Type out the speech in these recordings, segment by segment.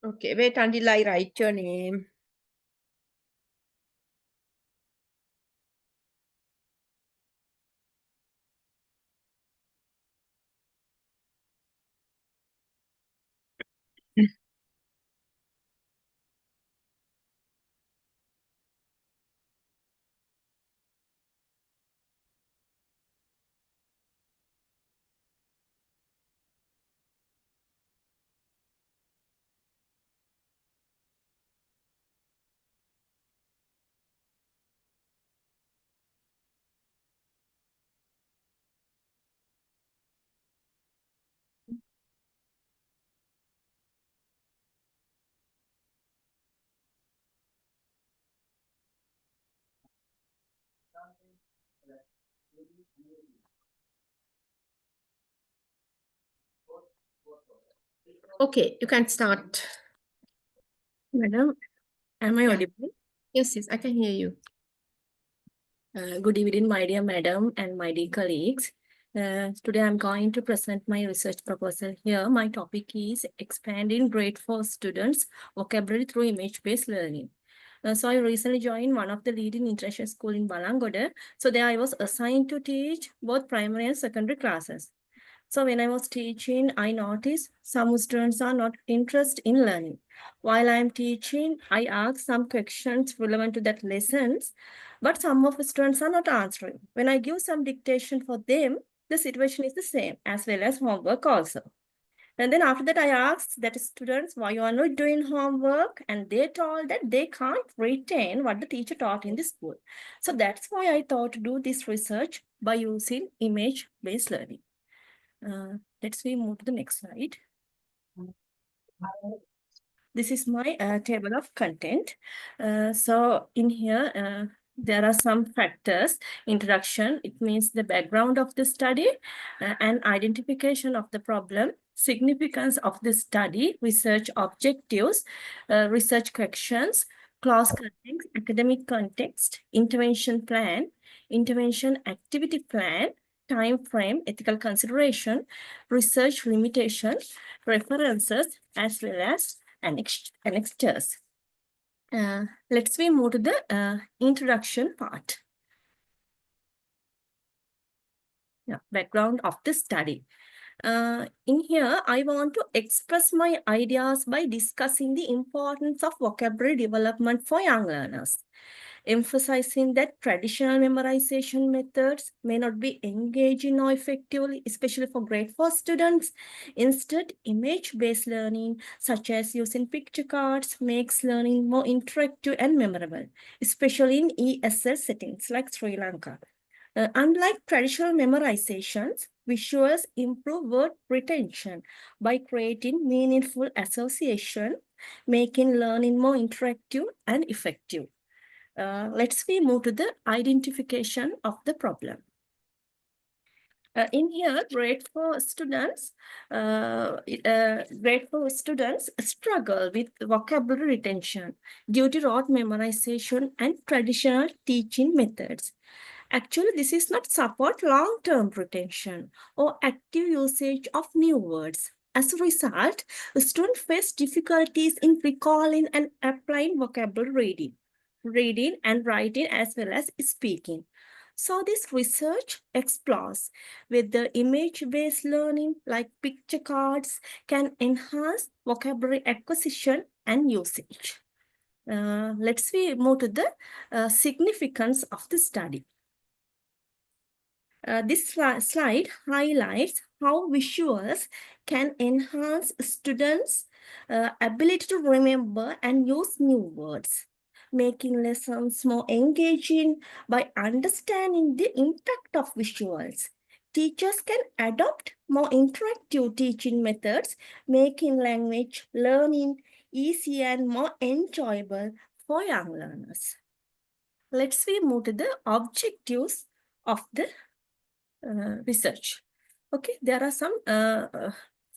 Okay, wait until I write your name. Okay, you can start. Madam, am I Yeah. audible? Yes, I can hear you. Good evening, my dear madam and my dear colleagues. Today I'm going to present my research proposal here. My topic is expanding grade 4 students vocabulary through image-based learning. So I recently joined one of the leading international school in Balangoda. So there I was assigned to teach both primary and secondary classes. So when I was teaching, I noticed some students are not interested in learning. While I'm teaching, I ask some questions relevant to that lessons, but some of the students are not answering. When I give some dictation for them, the situation is the same as well as homework also. And then after that, I asked that students, why you are not doing homework? And they told that they can't retain what the teacher taught in the school. So that's why I thought to do this research by using image-based learning. Let's move to the next slide. This is my table of content. So in here, there are some factors. Introduction, it means the background of the study and identification of the problem, significance of the study, research objectives, research questions, class context, academic context, intervention plan, intervention activity plan, time frame, ethical consideration, research limitation, references, as well as annexures. Let's move to the introduction part. Yeah, background of the study. In here, I want to express my ideas by discussing the importance of vocabulary development for young learners, emphasizing that traditional memorization methods may not be engaging or effectively, especially for grade 4 students. Instead, image-based learning, such as using picture cards, makes learning more interactive and memorable, especially in ESL settings like Sri Lanka. Unlike traditional memorizations, visuals improve word retention by creating meaningful association, making learning more interactive and effective. Let's move to the identification of the problem. In here, grade 4 students struggle with vocabulary retention due to rote memorization and traditional teaching methods. Actually, this is not support long-term retention or active usage of new words. As a result, students face difficulties in recalling and applying vocabulary reading and writing as well as speaking. So this research explores whether image-based learning like picture cards can enhance vocabulary acquisition and usage. Let's move to the significance of the study. This slide highlights how visuals can enhance students' ability to remember and use new words, making lessons more engaging by understanding the impact of visuals. Teachers can adopt more interactive teaching methods, making language learning easier and more enjoyable for young learners. Let's move to the objectives of the research. Okay, there are some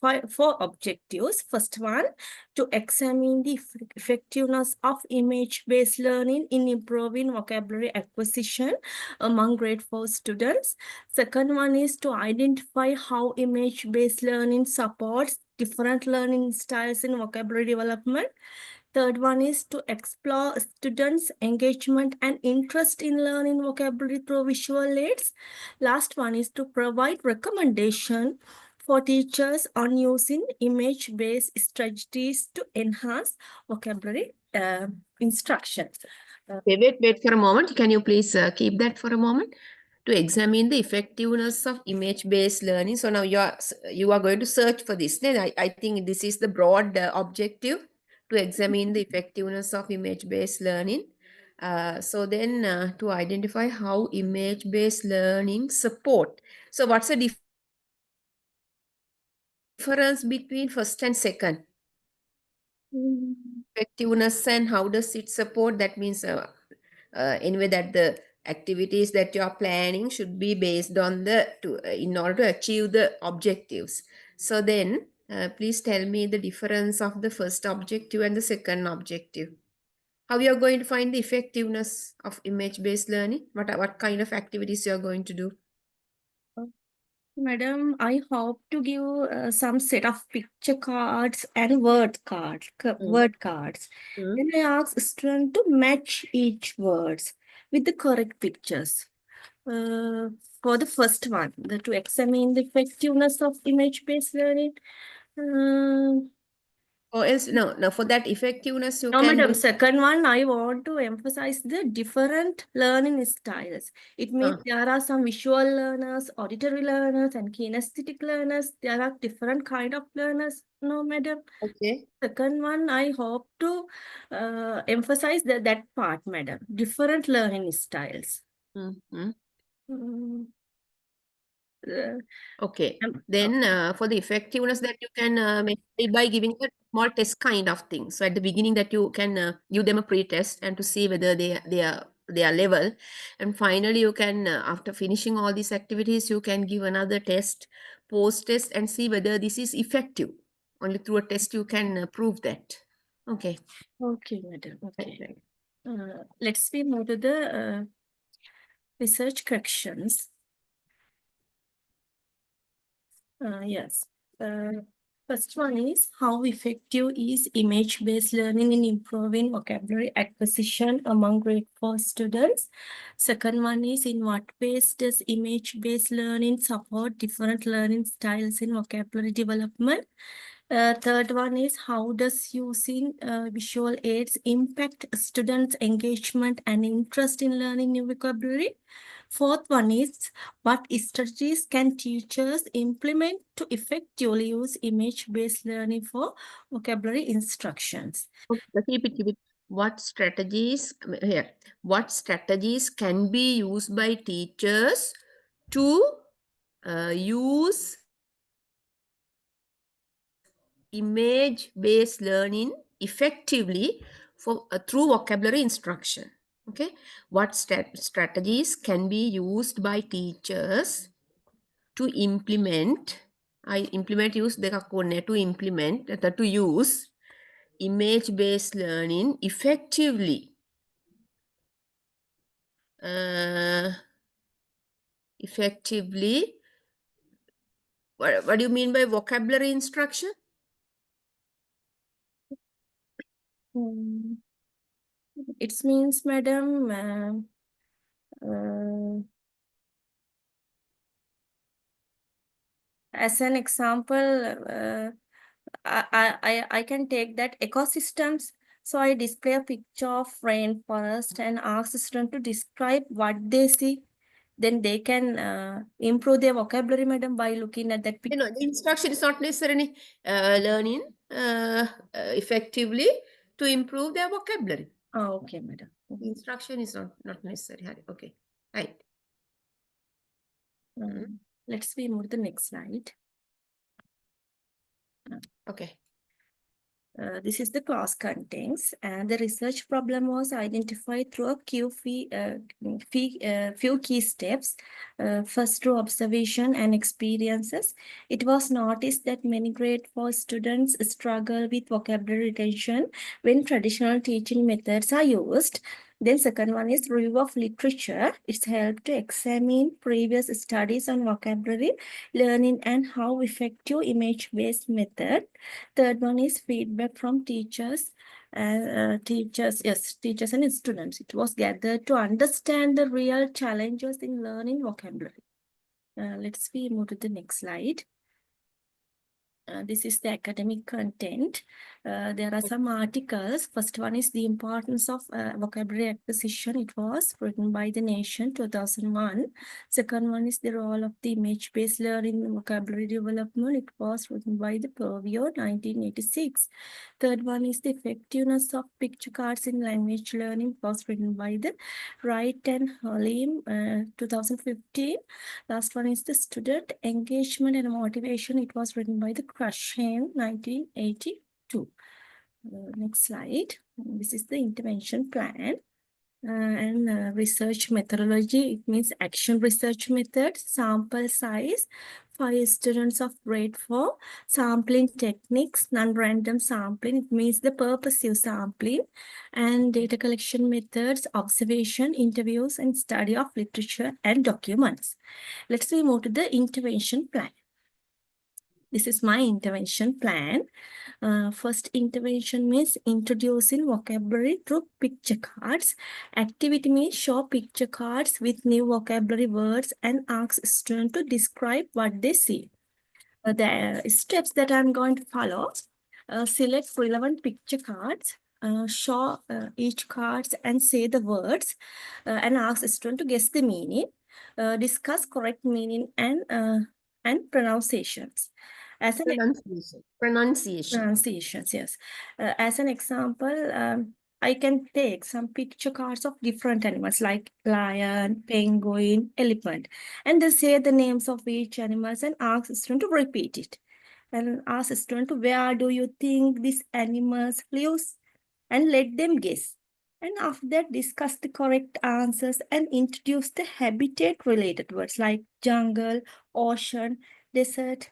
four objectives. First one, to examine the effectiveness of image-based learning in improving vocabulary acquisition among grade 4 students. Second one is to identify how image-based learning supports different learning styles in vocabulary development. Third one is to explore students' engagement and interest in learning vocabulary through visual aids. Last one is to provide recommendation for teachers on using image-based strategies to enhance vocabulary instructions. Wait for a moment. Can you please keep that for a moment? To examine the effectiveness of image-based learning. So now you are going to search for this. Then I think this is the broad objective, to examine the effectiveness of image-based learning. So then to identify how image-based learning support. So what's the difference between first and second? Effectiveness and how does it support? That means anyway that the activities that you are planning should be based on in order to achieve the objectives. So then please tell me the difference of the first objective and the second objective. How you are going to find the effectiveness of image-based learning? What kind of activities you are going to do? Madam, I hope to give some set of picture cards and word cards. Then I ask student to match each words with the correct pictures. For the first one, to examine the effectiveness of image-based learning. Or else, no, for that effectiveness you No, can madam. do. Second one, I want to emphasize the different learning styles. It means there are some visual learners, auditory learners, and kinesthetic learners. There are different kind of learners. No, madam. Okay. Second one, I hope to emphasize that part, madam. Different learning styles. Mm-hmm. Uh, Okay, then for the effectiveness that you can measure by giving a small test kind of thing. So at the beginning that you can give them a pre-test and to see whether they are level, and finally you can after finishing all these activities you can give another test, post-test, and see whether this is effective. Only through a test you can prove that. Okay. Okay, madam. Okay. Let's move to the research corrections. Yes. First one is, how effective is image-based learning in improving vocabulary acquisition among grade 4 students? Second one is, in what ways does image-based learning support different learning styles in vocabulary development? Third one is, how does using visual aids impact students' engagement and interest in learning new vocabulary? Fourth one is, what strategies can teachers implement to effectively use image-based learning for vocabulary instructions? Keep it. What strategies here? What strategies can be used by teachers to use image-based learning effectively for through vocabulary instruction? Okay, what strategies can be used by teachers to implement? Use to implement to use image-based learning effectively. Effectively. What do you mean by vocabulary instruction? It means, madam, as an example, I can take that ecosystems. So I display a picture of rainforest and ask the student to describe what they see. Then they can improve their vocabulary, madam, by looking at that picture. The instruction is not necessarily learning effectively to improve their vocabulary. Oh, okay, madam. Instruction is not necessary. Okay, right. Let's move to the next slide. Okay. This is the class contents, and the research problem was identified through a few key steps. First, through observation and experiences, it was noticed that many grade 4 students struggle with vocabulary retention when traditional teaching methods are used. Then second one is review of literature. It's helped to examine previous studies on vocabulary learning and how effective image-based method. Third one is feedback from teachers and teachers and students. It was gathered to understand the real challenges in learning vocabulary. Let's move to the next slide. This is the academic content. There are some articles. First one is the importance of vocabulary acquisition. It was written by The Nation 2001. Second one is the role of the image-based learning in vocabulary development. It was written by the Purview 1986. Third one is the effectiveness of picture cards in language learning. It was written by the Wright and Halim 2015. Last one is the student engagement and motivation. It was written by the Krashen 1982. Next slide. This is the intervention plan. And research methodology, it means action research method, sample size, 5 students of grade 4, sampling techniques, non-random sampling, it means the purposive sampling, and data collection methods, observation, interviews, and study of literature and documents. Let's move to the intervention plan. This is my intervention plan. First intervention means introducing vocabulary through picture cards. Activity means show picture cards with new vocabulary words and ask students to describe what they see. The steps that I'm going to follow, select relevant picture cards, show each cards and say the words and ask student to guess the meaning, discuss correct meaning and pronunciations. As an pronunciations, yes. As an example, I can take some picture cards of different animals like lion, penguin, elephant, and then say the names of each animals and ask student to repeat it. And ask student to where do you think these animals lives, and let them guess. And after that, discuss the correct answers and introduce the habitat related words like jungle, ocean, desert.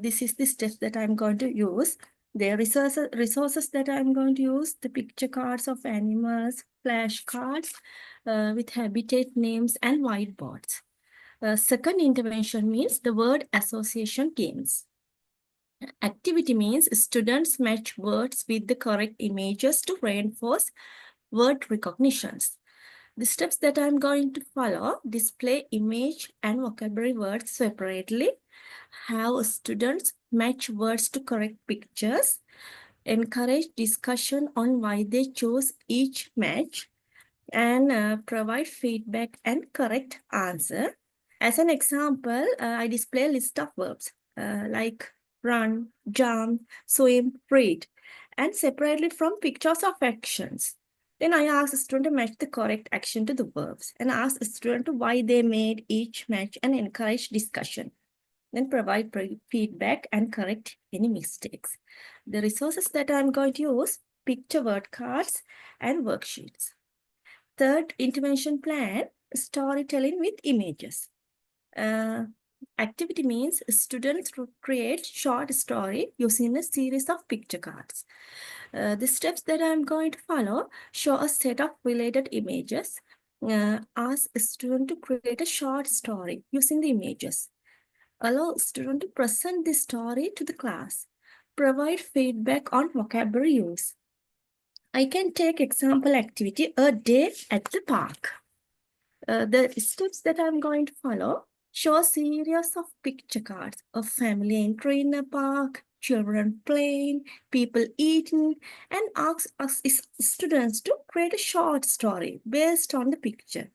This is the steps that I'm going to use. The resources that I'm going to use, the picture cards of animals, flashcards with habitat names and whiteboards. Second intervention means the word association games. Activity means students match words with the correct images to reinforce word recognitions. The steps that I'm going to follow: display image and vocabulary words separately, have students match words to correct pictures, encourage discussion on why they chose each match, and provide feedback and correct answer. As an example, I display a list of verbs like run, jump, swim, read, and separately from pictures of actions. Then I ask the student to match the correct action to the verbs and ask the student why they made each match and encourage discussion. Then provide feedback and correct any mistakes. The resources that I'm going to use: picture word cards and worksheets. Third intervention plan, storytelling with images. Activity means students create short story using a series of picture cards. The steps that I'm going to follow: show a set of related images. Ask a student to create a short story using the images. Allow student to present the story to the class. Provide feedback on vocabulary use. I can take example activity, a day at the park. The steps that I'm going to follow: show a series of picture cards, a family entering a park, children playing, people eating, and ask students to create a short story based on the picture.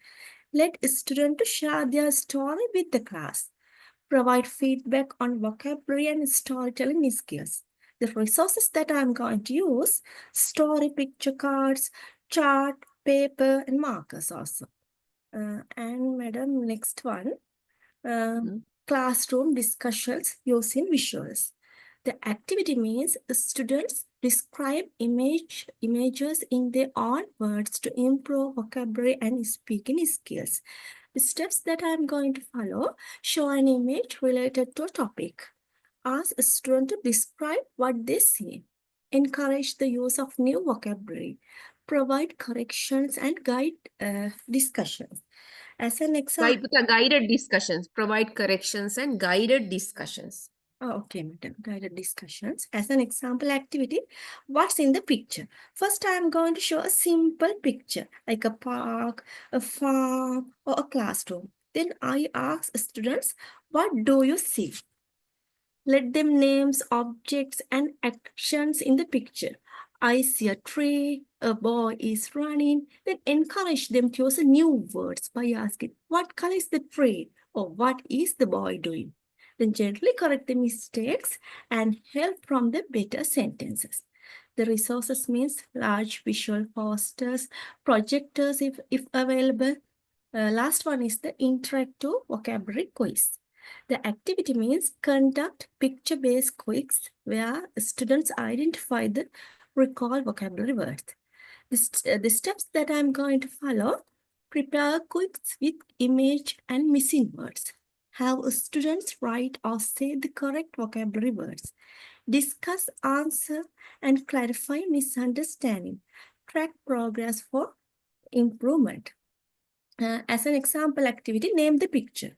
Let students to share their story with the class. Provide feedback on vocabulary and storytelling skills. The resources that I'm going to use: story picture cards, chart, paper, and markers also. And madam, next one, classroom discussions using visuals. The activity means students Describe images in their own words to improve vocabulary and speaking skills. The steps that I'm going to follow show an image related to a topic. Ask a student to describe what they see. Encourage the use of new vocabulary. Provide corrections and guide discussions. As an example, Guided discussions. Provide corrections and guided discussions. okay, madam, guided discussions. As an example activity, what's in the picture? First, I'm going to show a simple picture like a park, a farm, or a classroom. Then I ask students, what do you see? Let them names objects and actions in the picture. I see a tree, a boy is running. Then encourage them to use new words by asking, what color is the tree? Or what is the boy doing? Then gently correct the mistakes and help from the better sentences. The resources means large visual posters, projectors if available. Last one is the interactive vocabulary quiz. The activity means conduct picture-based quiz where students identify the recall vocabulary words. The steps that I'm going to follow: prepare quiz with image and missing words. Have students write or say the correct vocabulary words. Discuss, answer, and clarify misunderstanding. Track progress for improvement. As an example activity, name the picture.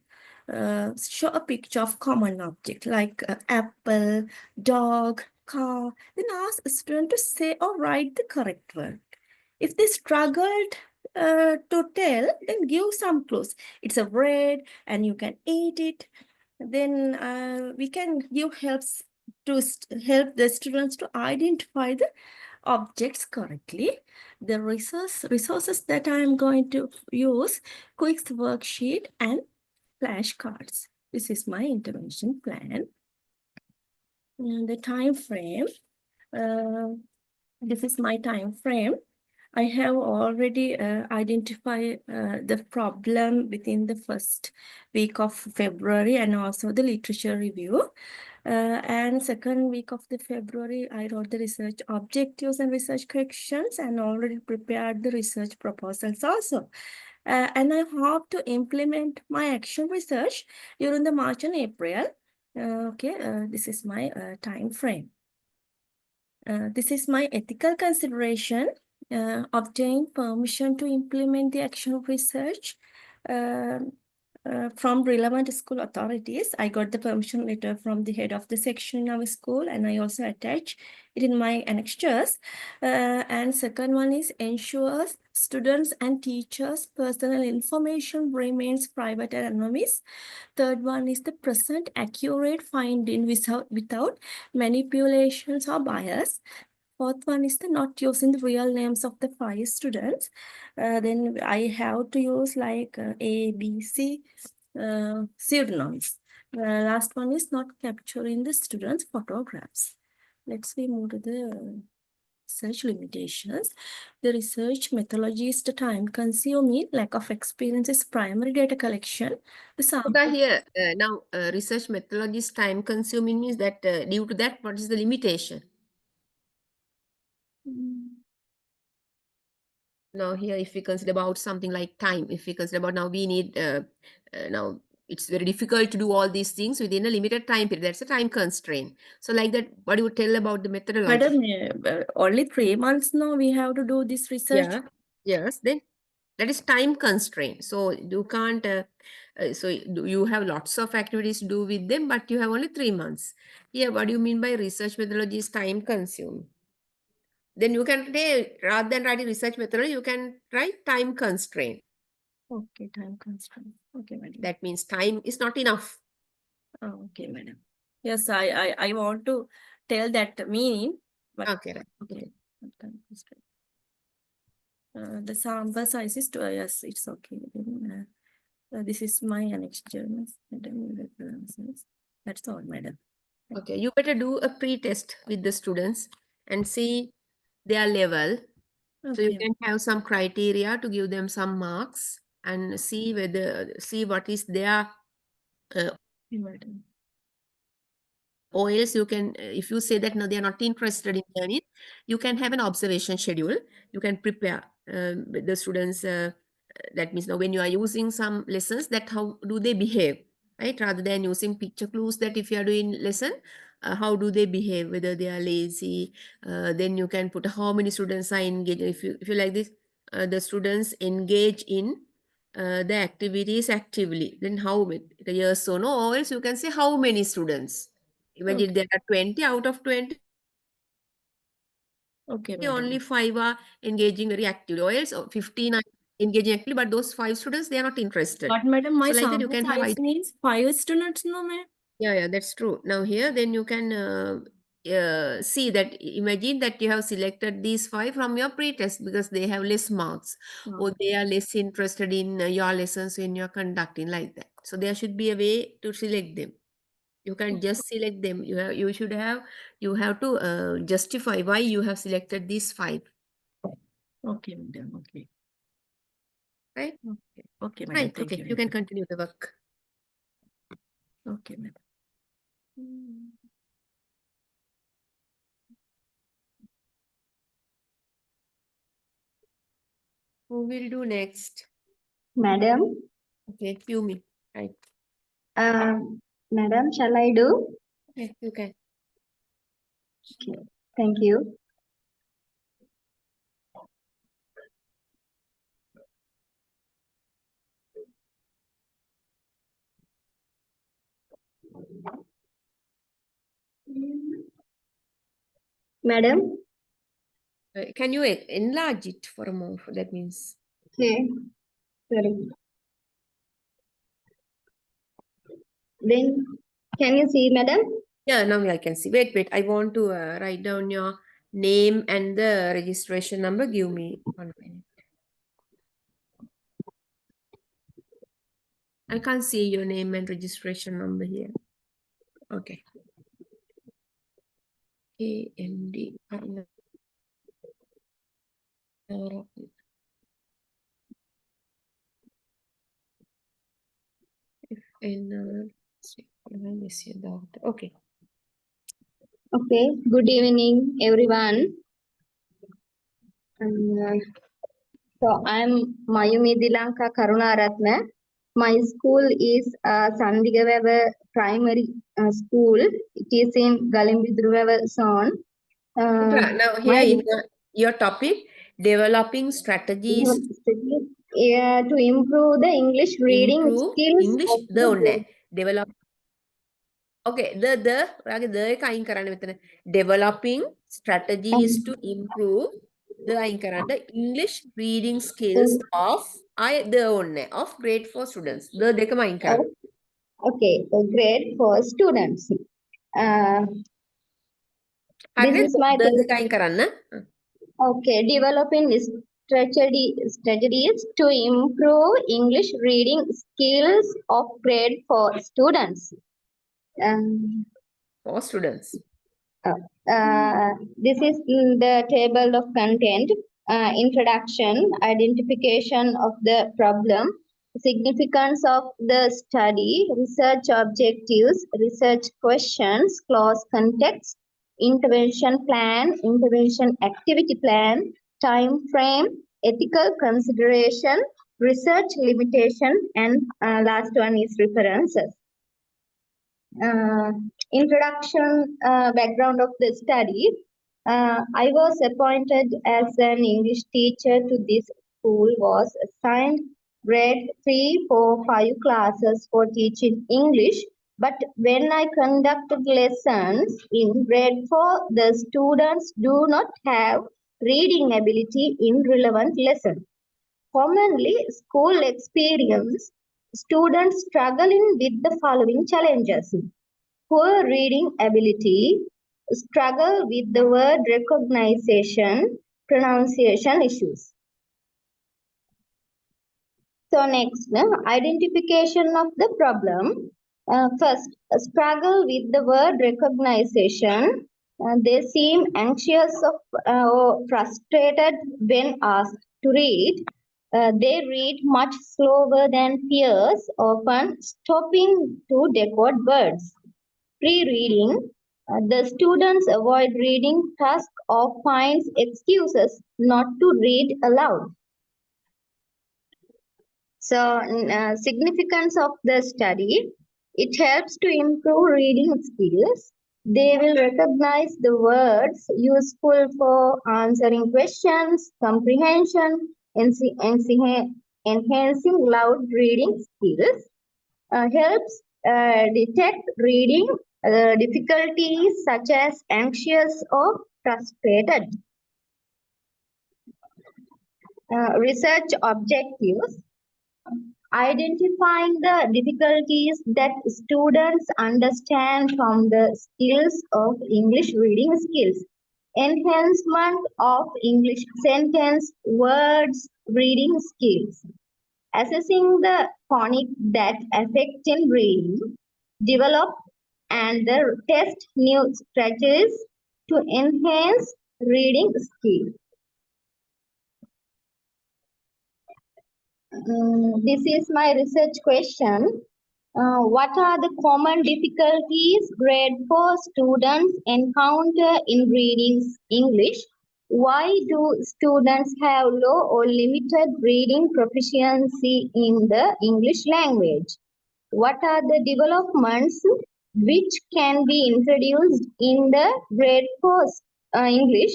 Show a picture of common object like apple, dog, car. Then ask a student to say or write the correct word. If they struggled to tell, then give some clues. It's a bread and you can eat it. Then we can give helps to help the students to identify the objects correctly. The resources that I am going to use: quick worksheet and flashcards. This is my intervention plan. And the time frame. This is my time frame. I have already identified the problem within the first week of February and also the literature review. And second week of the February, I wrote the research objectives and research corrections and already prepared the research proposals also. And I hope to implement my action research during the March and April. This is my time frame. This is my ethical consideration. Obtain permission to implement the action research from relevant school authorities. I got the permission letter from the head of the section in our school, and I also attach it in my annexures. And second one is ensures students and teachers' personal information remains private and anonymous. Third one is the present accurate finding without manipulations or bias. Fourth one is the not using the real names of the 5 students. Then I have to use like A, B, C pseudonyms. Last one is not capturing the students' photographs. Let's move to the research limitations. The research methodology is the time consuming, lack of experience is primary data collection. The sample. Here, now research methodology is time consuming means that due to that, what is the limitation? Now here, if we consider about something like time, if we consider about now we need, now it's very difficult to do all these things within a limited time period. That's a time constraint. So like that, what do you tell about the methodology? Madam, only 3 months now we have to do this research. Yeah. Yes, then that is time constraint. So you can't, you have lots of activities to do with them, but you have only 3 months. Yeah, what do you mean by research methodology is time consuming? Then you can say, rather than writing research methodology, you can write time constraint. Okay, time constraint. Okay, madam. That means time is not enough. Oh, okay, madam. Yes, I want to tell that meaning, but Okay, right. okay. Time constraint. The sample size is 2. Yes, it's okay. This is my annexure. Madam, that's all, madam. Okay, you better do a pre-test with the students and see their level. So you Okay. can have some criteria to give them some marks and see what is their Madam. Or else you can, if you say that no, they are not interested in learning, you can have an observation schedule. You can prepare the students. That means now when you are using some lessons, that how do they behave, right? Rather than using picture clues, that if you are doing lesson, how do they behave, whether they are lazy. Then you can put how many students are engaged. If you like this, the students engage in the activities actively, then how many, yes or no, or else you can say how many students. Imagine Okay. there are 20 out of 20, Okay, only madam. 5 are engaging very actively, or else 15 are engaging actively, but those 5 students, they are not interested. But madam, my So like that you sample can have size means 5 students, no, ma'am? yeah, that's true. Now here, then you can see that, imagine that you have selected these 5 from your pre-test because they have less marks, or they are less interested in your lessons when you're conducting, like that. So there should be a way to select them. You can just select them. You have to justify why you have selected these 5, Okay, madam. Okay. right? Okay. Okay, madam. Right. Thank Okay. you, You can madam. continue the work. Okay, madam. Who will do next? Madam, Okay, me. Right. Madam, shall I do? Okay, you can. Okay, thank you. Madam, Can you enlarge it for a more? That means. okay, sorry. Then, can you see, madam? Yeah, now I can see. Wait. I want to write down your name and the registration number. Give me 1 minute. I can't see your name and registration number here. Okay. KMD. Okay. Okay, good evening, everyone. So, I'm Mayumi Dilanka Karunaratna. My school is Sandigavava Primary School. It is in Galimbidruva zone. Now here My in your topic, developing strategies to improve the English reading improve skills English of the the onne develop. Okay, the එක අයින් කරන්න මෙතන developing strategies to improve the අයින් කරන්න English reading skills of the onne of grade 4 students. The දෙකම අයින් කරන්න. Okay, grade for students. This is my the දෙක අයින් කරන්න. okay, developing strategies to improve English reading skills of grade 4 students. For students. This is the table of content. Introduction, identification of the problem, significance of the study, research objectives, research questions, clause context, intervention plan, intervention activity plan, time frame, ethical consideration, research limitation, and last one is references. Introduction, background of the study. I was appointed as an English teacher to this school, was assigned grade 3, 4, 5 classes for teaching English. But when I conducted lessons in grade 4, the students do not have reading ability in relevant lessons. Commonly, school experience students struggling with the following challenges. Poor reading ability, struggle with the word recognition, pronunciation issues. So next, identification of the problem. First, struggle with the word recognition. They seem anxious or frustrated when asked to read. They read much slower than peers, often stopping to decode words. Pre-reading, The students avoid reading task or finds excuses not to read aloud. So, significance of the study, it helps to improve reading skills. They will recognize the words useful for answering questions, comprehension, enhancing loud reading skills, helps detect reading difficulties such as anxious or frustrated. Research objectives, identifying the difficulties that students understand from the skills of English reading skills, enhancement of English sentence, words, reading skills, assessing the phonics that affect in reading, develop and test new strategies to enhance reading skills. This is my research question. What are the common difficulties grade 4 students encounter in reading English? Why do students have low or limited reading proficiency in the English language? What are the developments which can be introduced in the grade 4 English?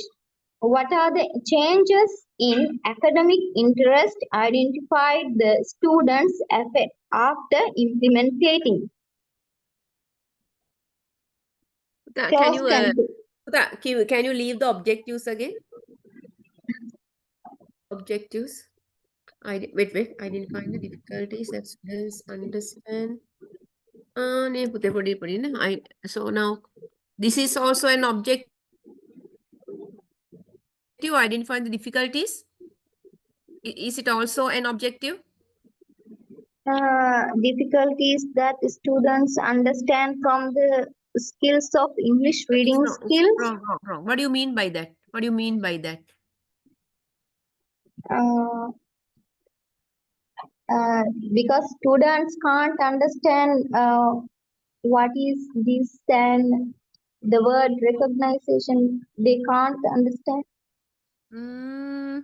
What are the changes in academic interest identified the students after implementing? Can Close you conclusion. can you leave the objectives again? Objectives. Wait. Identifying the difficulties that students understand. So now this is also an objective. Identifying the difficulties. Is it also an objective? Difficulties that students understand from the skills of English It's reading wrong. It's skills. wrong. What do you mean by that? What do you mean by that? Uh, because students can't understand what is this and the word recognition, they can't understand. Mm,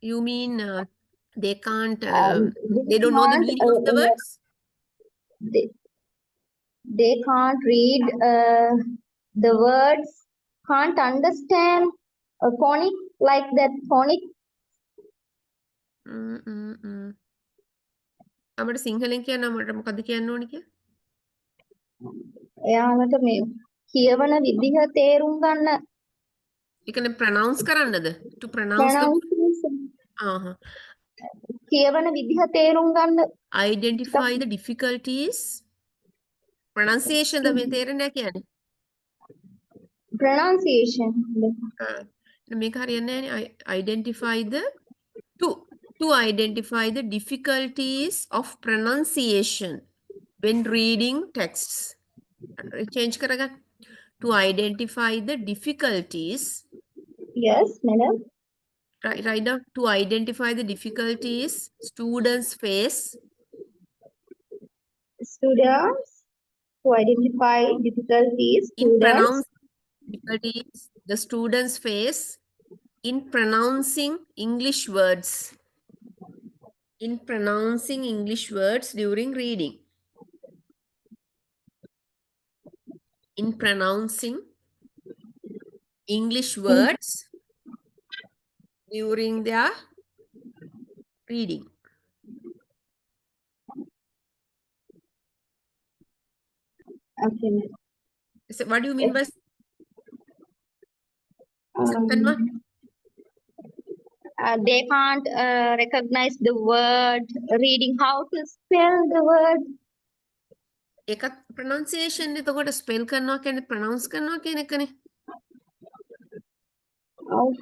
you mean they can't, they don't know the meaning of the words? They can't read the words, can't understand a phonic like that phonic. අපිට සිංහලෙන් කියන්න මට මොකද්ද කියන්න ඕනේ කිය? එයාලට මේ කියවන විදිහ තේරුම් ගන්න ඒ කියන්නේ pronounce කරන්නද? To pronounce the word? pronunciation කියවන විදිහ තේරුම් ගන්න Identify the difficulties. Pronunciation ද මේ තේරෙන්නේ නැහැ කියන්නේ. pronunciation මේක හරියන්නේ නැහැ. Identify the to identify the difficulties of pronunciation when reading texts. Change කරගන්න. To identify the difficulties. yes madam. Right now, to identify the difficulties students face. Students to identify difficulties In students pronouncing difficulties the students face in pronouncing English words. In pronouncing English words during reading. In pronouncing English words during their reading. okay madam. So what do you mean by second one? They can't recognize the word, reading how to spell the word. එකත් pronunciation එතකොට spell කරනවා කියන්නේ pronounce කරනවා කියන එකනේ. Oh,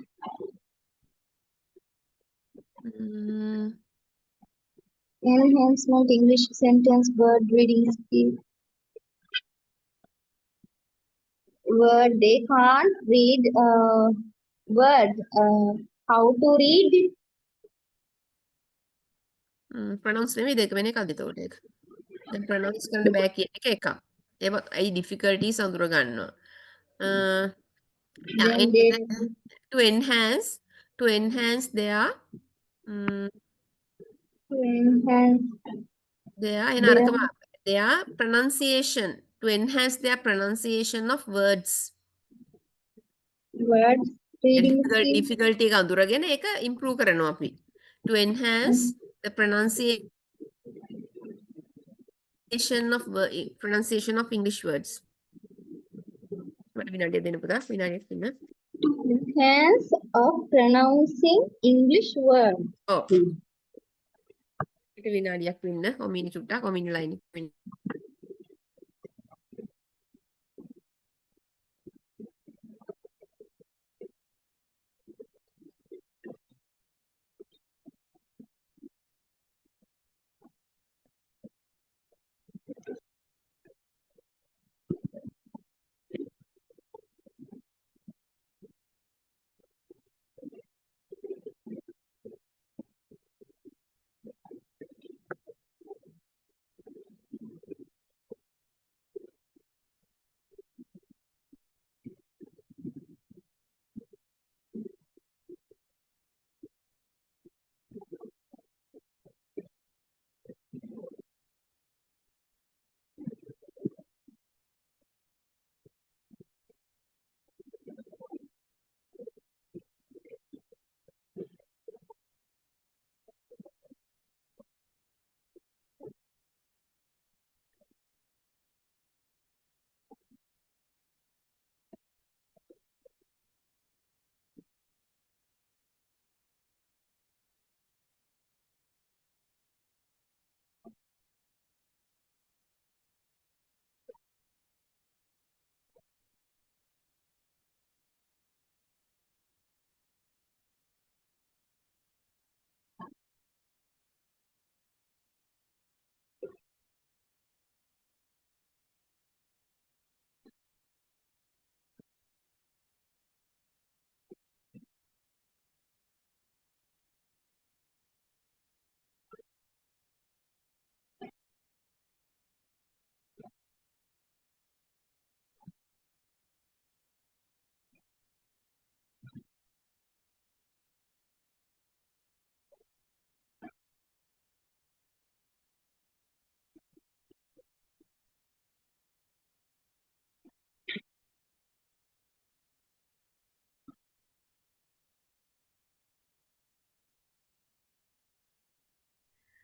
enhancement English sentence word reading skill. Word they can't read word how to read it. pronounce නෙමෙයි දෙක වෙන එකක්ද එතකොට ඒක? දැන් ප්‍රොනවුන්ස් කරන්න බෑ කියන එක එකක්. ඒවත් අයි difficulties අඳුර ගන්නවා. Then they to enhance their enhance එන their අරකම their pronunciation, to enhance their pronunciation of words. words reading skills. difficulty එක අඳුරගෙන ඒක improve කරනවා අපි. To enhance the pronunciation of English words. මට විනාඩියක් දෙන්න පුතා. විනාඩියක් දෙන්න. Enhance of pronouncing English words. ඔව්. ඒක විනාඩියක් වෙන්න. ඔමිනි චුට්ටක් ඔමිනි ලයින් එක.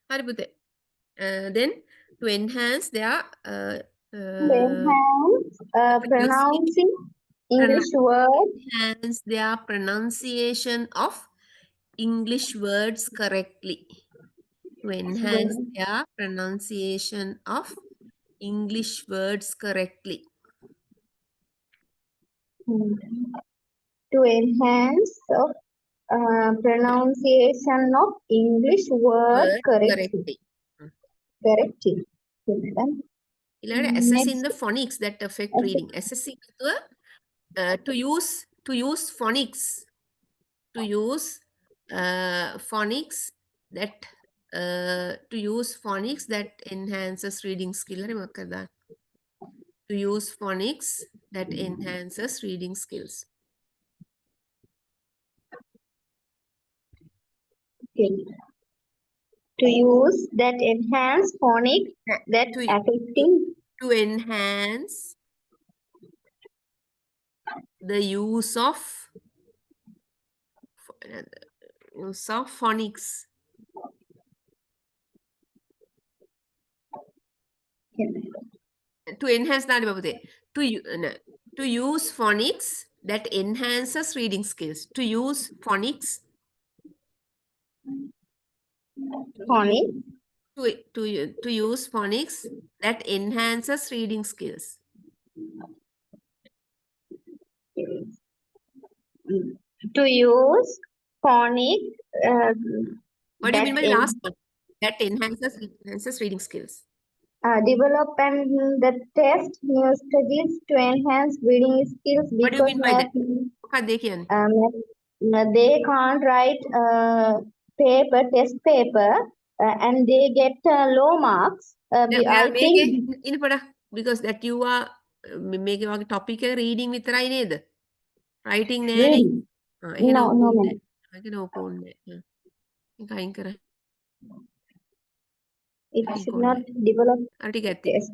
හරි පුතේ. Then to enhance their Enhance pronouncing English words. enhance their pronunciation of English words correctly. To enhance their pronunciation of English words correctly. To enhance of pronunciation of English word correctly. Correctly. ඊළඟට assessing the phonics that affect reading. Assessing to use phonics. To use phonics that enhances reading skill. හරි මොකක්ද? To use phonics that enhances reading skills. Okay. To use that enhance phonics that affecting To enhance the use of phonics. To enhance that to use phonics that enhances reading skills. To use phonics. phonics. To use phonics that enhances reading skills. To use phonics. What do you mean by last one? That enhances reading skills. Develop and the test new strategies to enhance reading skills. What do you mean by that? They can't write test paper, and they get low marks. I think ඉන්න පොඩ because that you are මේක වගේ topic එක reading විතරයි නේද? writing නෑනේ. reading. එහෙනම් No, ඕක no, ඕනේ ma'am. නෑ. එහෙනම් ඕක ඕනේ නෑ. ඒක අයින් කර. It ඒක should ඕනේ not නෑ. develop. අර ටික ඇති. Yes.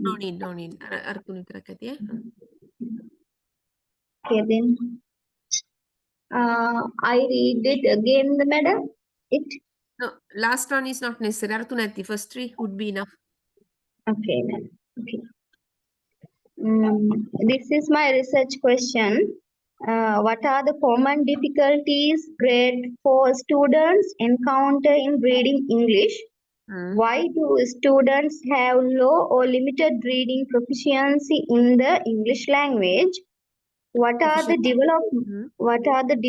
no need no need. අර තුන විතරක් ඇති ඈ. Okay, then I read it again, madam. It No, last one is not necessary. අර තුන ඇති. First three would be enough. okay, ma'am. Okay. This is my research question. What are the common difficulties grade 4 students encounter in reading English? Why do students have low or limited reading proficiency in the English language? What are the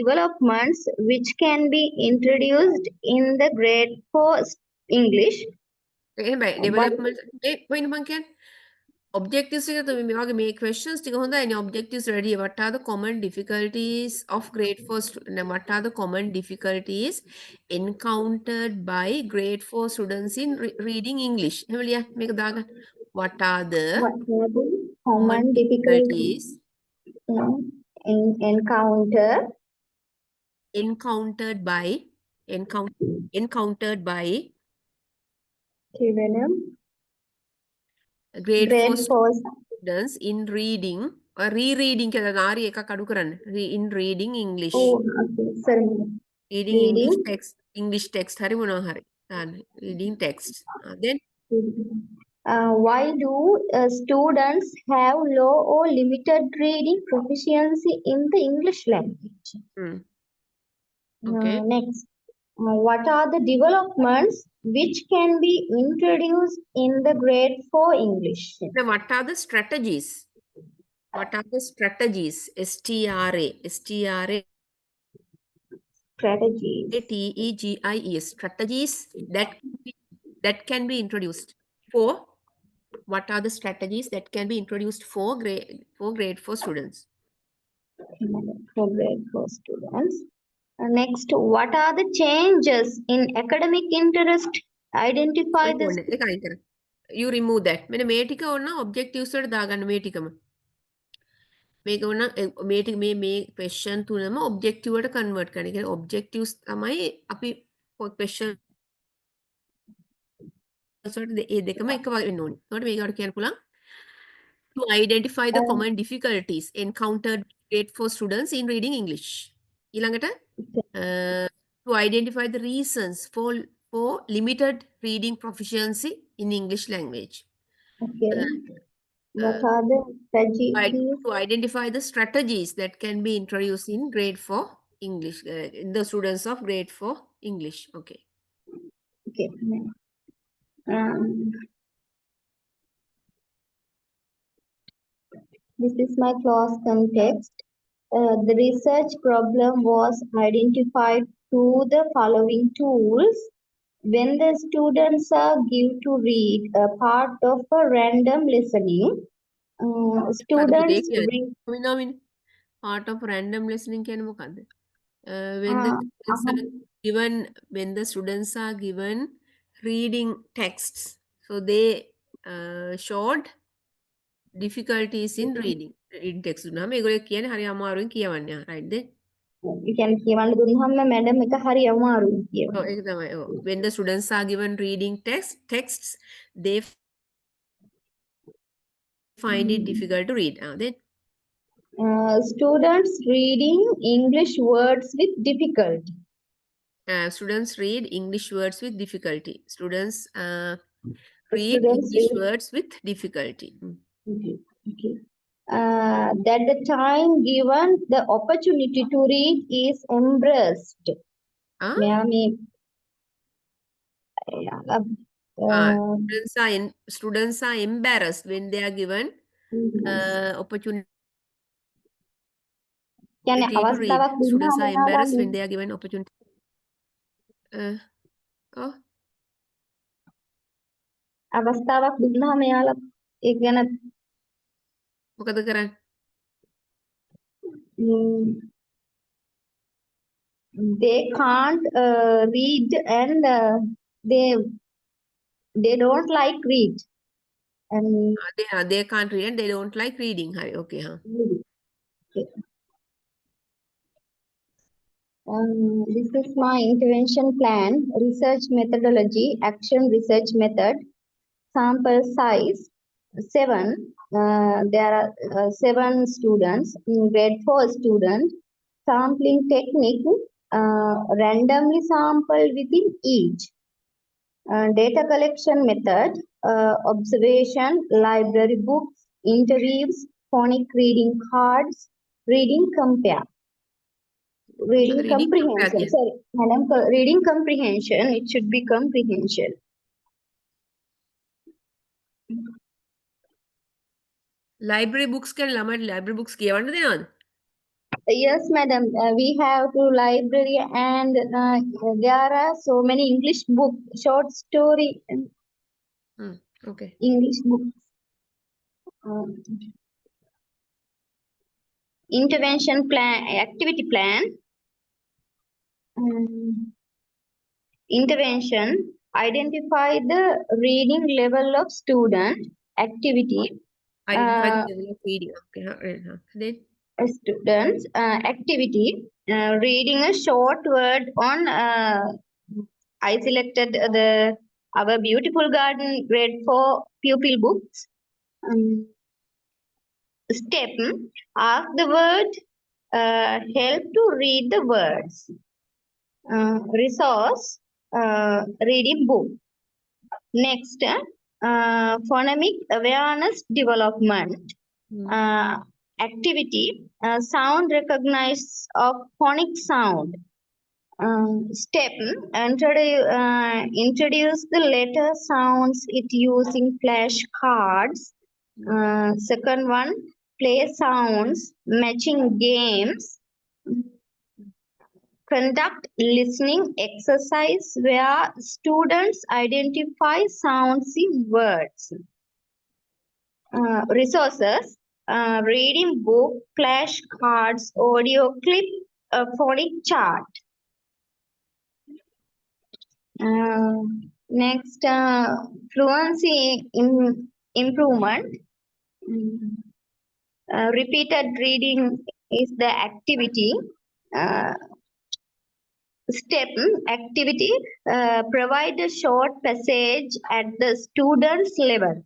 developments which can be introduced in the grade 4 English? එහෙමයි What- development වෙන මං කියන්නේ objectives එක තමයි මේ වගේ මේ questions ටික හොඳයි නේ objectives ready what are the common difficulties of grade 4 what are the common difficulties encountered by grade 4 students in reading English එහෙම ලියන්න මේක දාගන්න what are the What are the common common difficulties encountered by Kevalam, grade 4 grade 4 students in reading or rereading කියලා නාරි එකක් අඩු කරන්න in reading English Oh, okay. Sorry. reading Reading. English text hari මොනවා හරි දාන්න reading text then Why do students have low or limited reading proficiency in the English language? okay Next, what are the developments which can be introduced in the grade 4 English? now what are the strategies strategies Strategies. TEGIES strategies that can be introduced for what are the strategies that can be introduced for grade 4 students For grade 4 students. Next, what are the changes in academic interest? Identify ඒක the ඕනේ. ඒක අයින් කරන්න. you remove that මෙන්න මේ ටික ඕන objectives වලට දාගන්න මේ ටිකම මේක ඕන මේ ටික මේ question තුනම objective වලට convert කරන්න. ඒ කියන්නේ objectives තමයි අපි question වලට ඒ දෙකම එක වගේ වෙන්න ඕනේ. ඒකට මේකට කියන්න පුළුවන් to identify the common difficulties encountered by grade 4 students in reading English. ඊළඟට to identify the reasons for limited reading proficiency in English language. Okay. What are the strategies? To identify the strategies that can be introduced in grade 4 English, in the students of grade 4 English. Okay. Okay. This is my class context. The research problem was identified through the following tools. When the students are given to read a part of a random listening, students read. Part of random listening කියන්නේ මොකද්ද? When the students are given reading texts, so they showed difficulties in reading text දුන්නාම ඒගොල්ලෝ කියන්නේ හරි අමාරුවෙන් කියවන්නේ right then You can කියවන්න දුන්නාම මැඩම් එක හරි අමාරුයි කියවන්න. ඒක තමයි when the students are given reading texts they find it difficult to read then students reading English words with difficulty. Students read English words with difficulty. Students read Students English read- words with difficulty. Okay. That the time given the opportunity to read is embraced. Ah? මෙයා මේ Students are embarrassed when they are given opportunity කියන්නේ to read. අවස්ථාවක් Students දුන්නාම are embarrassed when they are given opportunity. අවස්ථාවක් දුන්නාම එයාලා ඒක ගැන මොකද කරන්නේ? they can't read and they they don't like read. And They can't read and they don't like reading. Hi, okay, huh? okay. This is my intervention plan, research methodology, action research method, sample size 7. There are 7 students, grade 4 student. Sampling technique, randomly sample within each. Data collection method, observation, library books, interviews, phonic reading cards, reading compare. Reading Reading comprehension. again. Sorry, madam, reading comprehension. It should be comprehension. Library books can library books කියවන්න දෙනවද? Yes, madam. We have to library and there are so many English book, short story, Okay. English books. Intervention plan, activity plan. Intervention, identify the reading level of student. Activity, Identify the level of reading. Okay, huh. Then students. Activity, reading a short word on, I selected our Beautiful Garden grade 4 pupil books. Step, ask the word, help to read the words. Resource, reading book. Next, phonemic awareness development. Activity, sound recognize of phonic sound. Step, introduce the letter sounds it using flashcards. Second one, play sounds, matching games. Conduct listening exercise where students identify sounds in words. Resources, reading book, flashcards, audio clip, phonic chart. Next, fluency improvement. Repeated reading is the activity. Step, activity, provide a short passage at the student's level.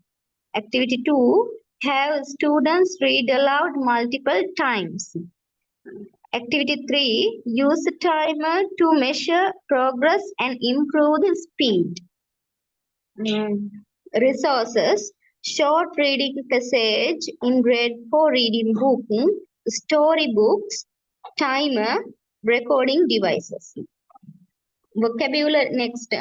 Activity 2, have students read aloud multiple times. Activity 3, use a timer to measure progress and improve the speed. Resources, short reading passage in grade 4 reading book, storybooks, timer, recording devices. Vocabulary, next,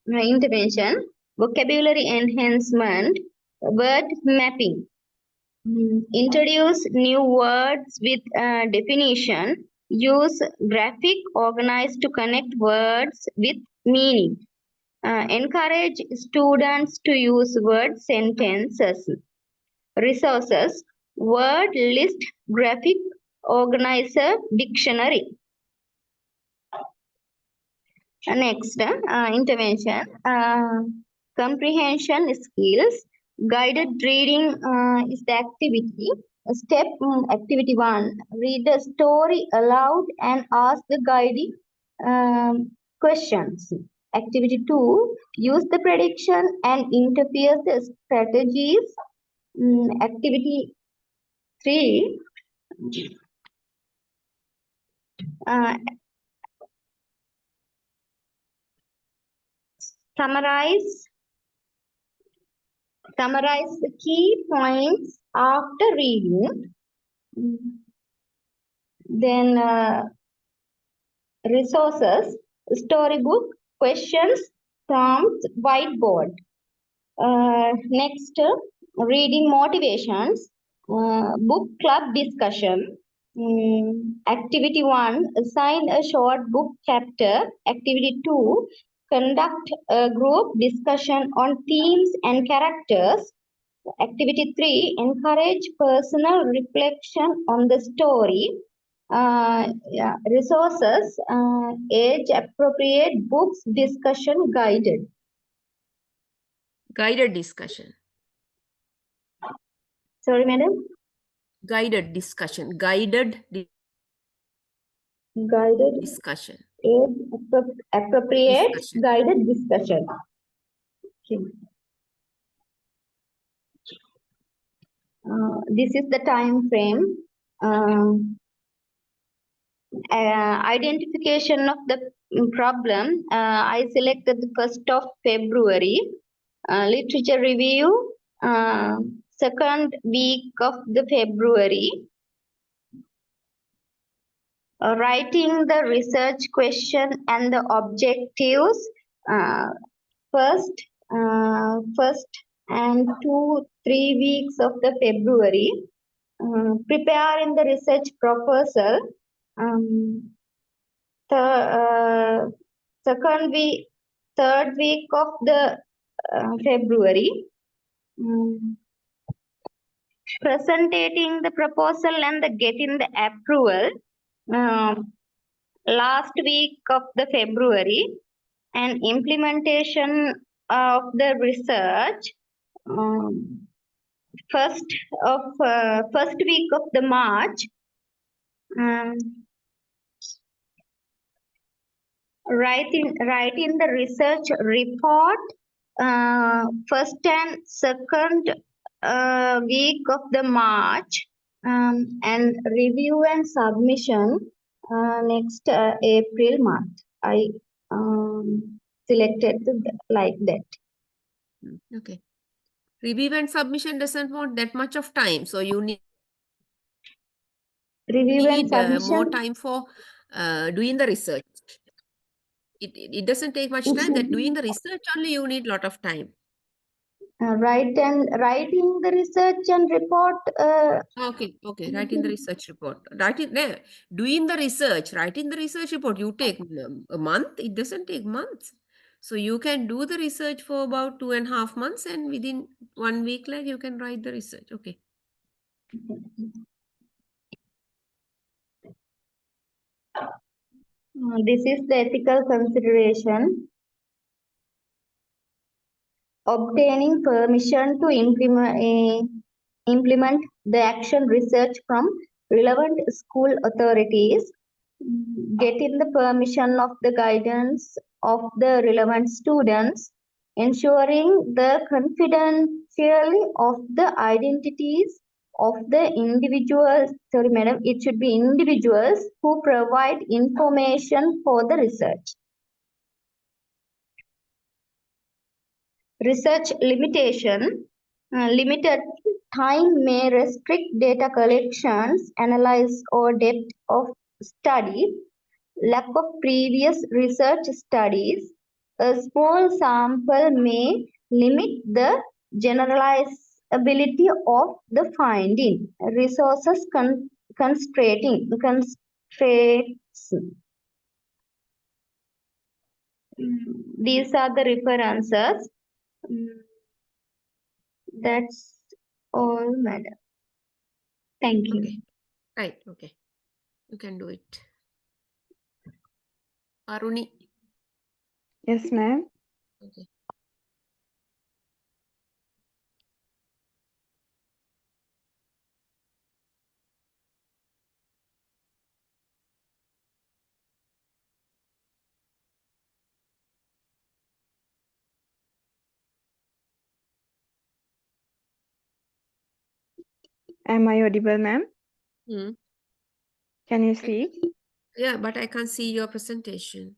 intervention, vocabulary enhancement, word mapping. Introduce new words with definition. Use graphic organized to connect words with meaning. Encourage students to use word sentences. Resources, word list, graphic organizer, dictionary. Next, intervention, comprehension skills. Guided reading is the activity. Step, activity 1, read the story aloud and ask the guiding questions. Activity 2, use the prediction and interpret the strategies. Activity 3, summarize the key points after reading. Then resources, storybook, questions, prompts, whiteboard. Next, reading motivations, book club discussion. Activity 1, assign a short book chapter. Activity 2, conduct a group discussion on themes and characters. Activity 3, encourage personal reflection on the story. Resources, age appropriate books discussion guided. Guided discussion. Sorry, madam. Guided discussion. Guided Guided discussion. appropriate Discussion. guided discussion. Okay. This is the time frame. Identification of the problem. I selected the 1st of February. Literature review. Second week of the February. Writing the research question and the objectives. First and 2-3 weeks of the February. Preparing the research proposal. Second week, third week of the February. Presenting the proposal and the getting the approval. Last week of the February, and implementation of the research. First week of the March. Writing the research report. First and second week of the March. And review and submission next April month. I selected like that. Okay. Review and submission doesn't want that much of time. So you need Review and more submission. time for doing the research. It doesn't take much It's time. That doing the research only you need lot of time. writing the research and report. Okay. Writing the research report. Doing the research, writing the research report, you take a month. It doesn't take months. So you can do the research for about 2.5 months, and within 1 week, like you can write the research. Okay. This is the ethical consideration. Obtaining permission to implement the action research from relevant school authorities. Getting the permission of the guidance of the relevant students. Ensuring the confidentiality of the identities of the individuals. Sorry, madam, it should be individuals who provide information for the research. Research limitation. Limited time may restrict data collections, analysis, or depth of study. Lack of previous research studies. A small sample may limit the generalizability of the finding. Resources constraints. These are the references. That's all, madam. Thank you. Okay. Right. Okay. You can do it. Aruni. Yes, ma'am. Okay. Am I audible, ma'am? Hmm. Can you see? Yeah, but I can't see your presentation.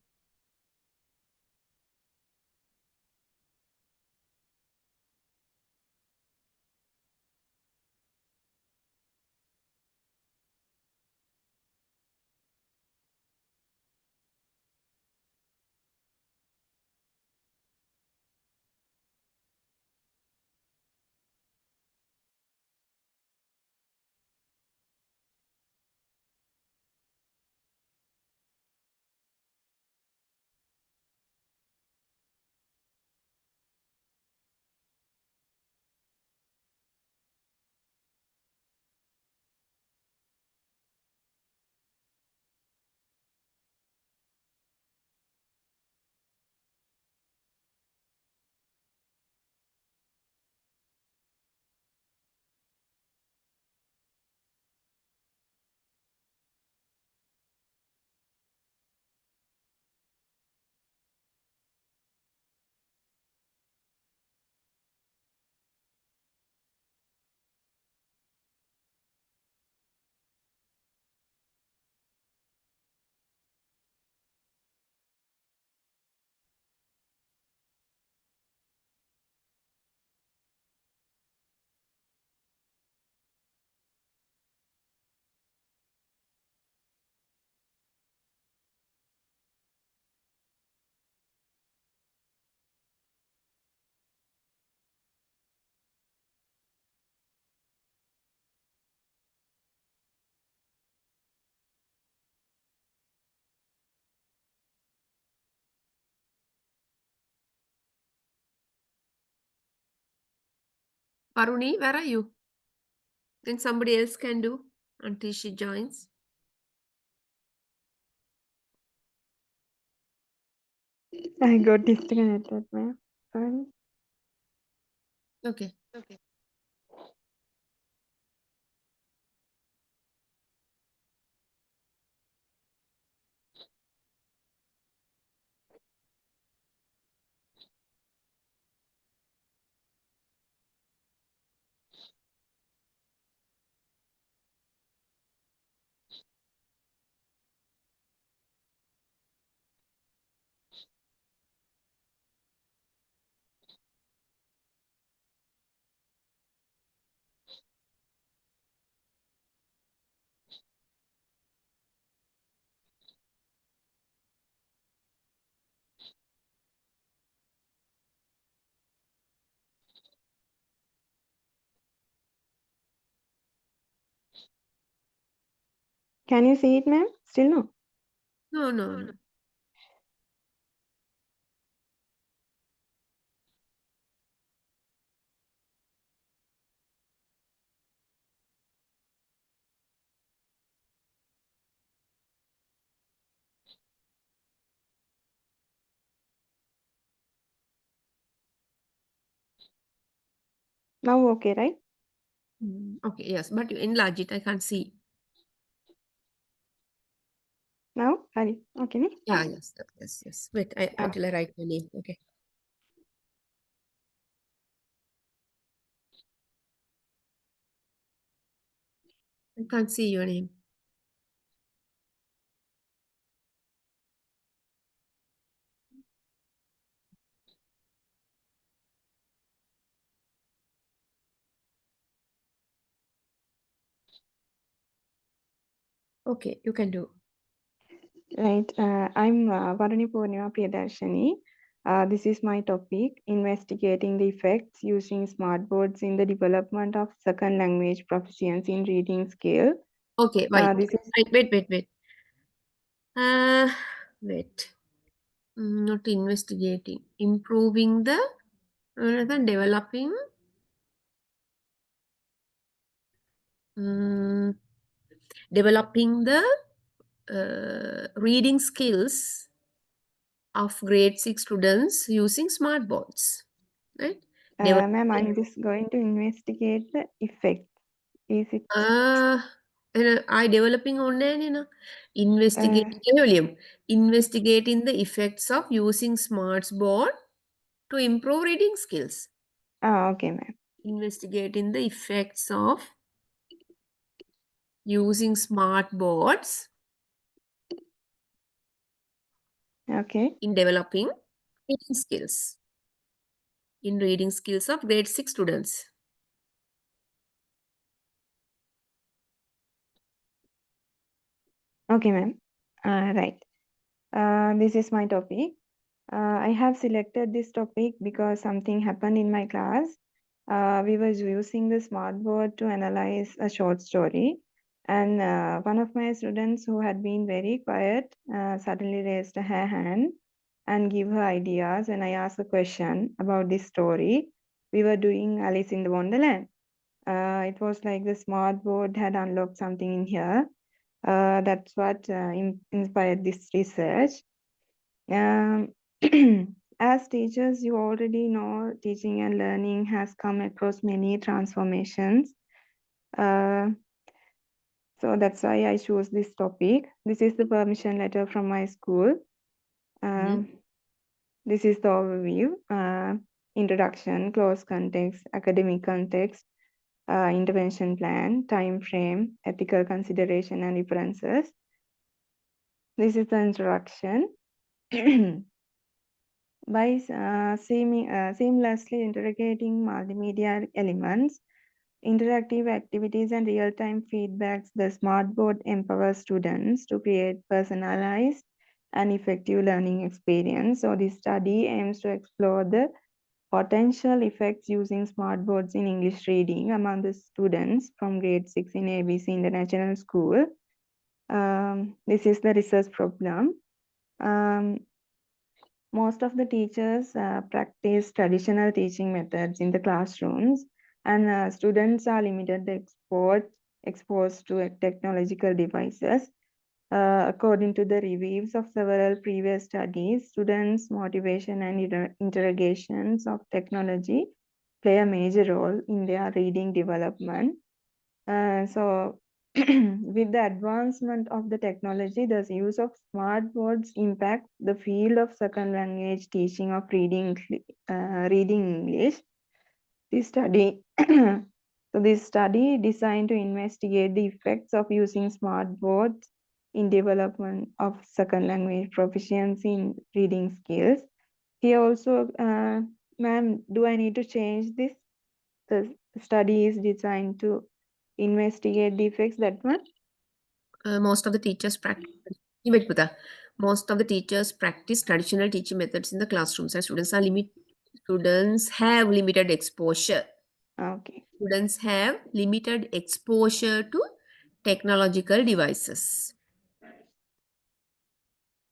Paruni, where are you? Then somebody else can do until she joins. I got disconnected, ma'am. Sorry. Okay. Can you see it, ma'am? Still no? No. Now okay, right? Okay, yes, but you enlarge it. I can't see. Now? Sorry. Okay. ne? Yeah, yes. Wait, until I write my name. Okay. I can't see your name. Okay, you can do. Right. I'm Varuni Purnima Priyadarshini. This is my topic, investigating the effects using smart boards in the development of second language proficiency in reading skill. Okay, wait. This is Wait. Wait. Not investigating. Improving the developing. Developing the reading skills of grade 6 students using smart boards. Right? ma'am, I'm just going to investigate the effect. Is it I developing on investigating the effects of using smart board to improve reading skills. okay, ma'am. Investigating the effects of using smart boards Okay. in developing reading skills. In reading skills of grade 6 students. Okay, ma'am. Right. This is my topic. I have selected this topic because something happened in my class. We were using the smart board to analyze a short story, and one of my students who had been very quiet suddenly raised her hand and gave her ideas when I asked a question about this story. We were doing Alice in the Wonderland. It was like the smart board had unlocked something in here. That's what inspired this research. Um, as teachers, you already know teaching and learning has come across many transformations. So that's why I chose this topic. This is the permission letter from my school. This is the overview. Introduction, close context, academic context, intervention plan, time frame, ethical consideration and references. This is the introduction. By seamlessly integrating multimedia elements, interactive activities, and real-time feedbacks, the smart board empowers students to create personalized and effective learning experience. So this study aims to explore the potential effects using smart boards in English reading among the students from grade 6 in ABC International School. This is the research problem. Most of the teachers practice traditional teaching methods in the classrooms. and students are limited exposed to technological devices. According to the reviews of several previous studies, students' motivation and interrogations of technology play a major role in their reading development. So, with the advancement of the technology, the use of smart boards impact the field of second language teaching of reading English. This study, so this study designed to investigate the effects of using smart boards in development of second language proficiency in reading skills. Here also, ma'am, do I need to change this? The study is designed to investigate the effects that one. Most of the teachers practice traditional teaching methods in the classrooms, and students have limited exposure. Okay. Students have limited exposure to technological devices.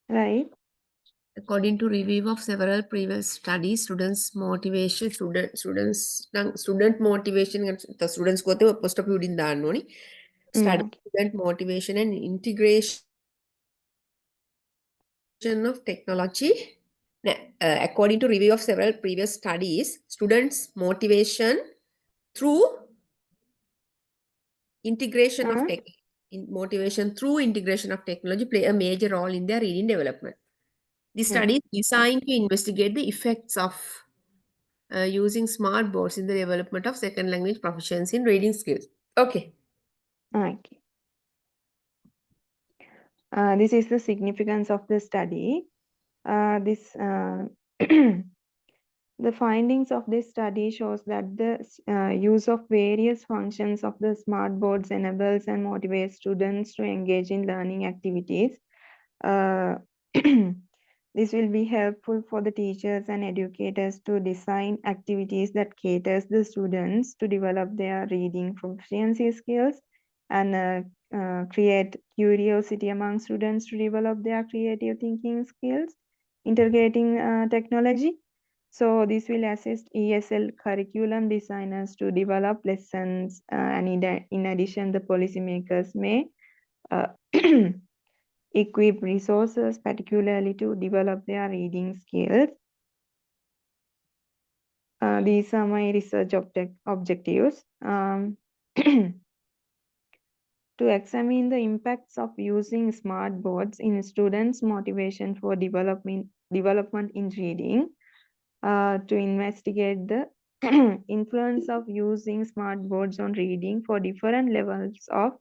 Right. According to review of several previous studies, student motivation the students got the post of in the study Okay. student motivation and integration of technology. According to review of several previous studies, students motivation through integration of technology play a major role in their reading development. This Yeah. study is designed to investigate the effects of using smart boards in the development of second language proficiency in reading skills. Okay. Okay. This is the significance of the study. The findings of this study shows that the use of various functions of the smart boards enables and motivates students to engage in learning activities. Uh, this will be helpful for the teachers and educators to design activities that caters the students to develop their reading proficiency skills and create curiosity among students to develop their creative thinking skills, integrating technology. So this will assist ESL curriculum designers to develop lessons, and in addition, the policymakers may uh, equip resources, particularly to develop their reading skills. These are my research objectives. To examine the impacts of using smart boards in students' motivation for development in reading, to investigate the influence of using smart boards on reading for different levels of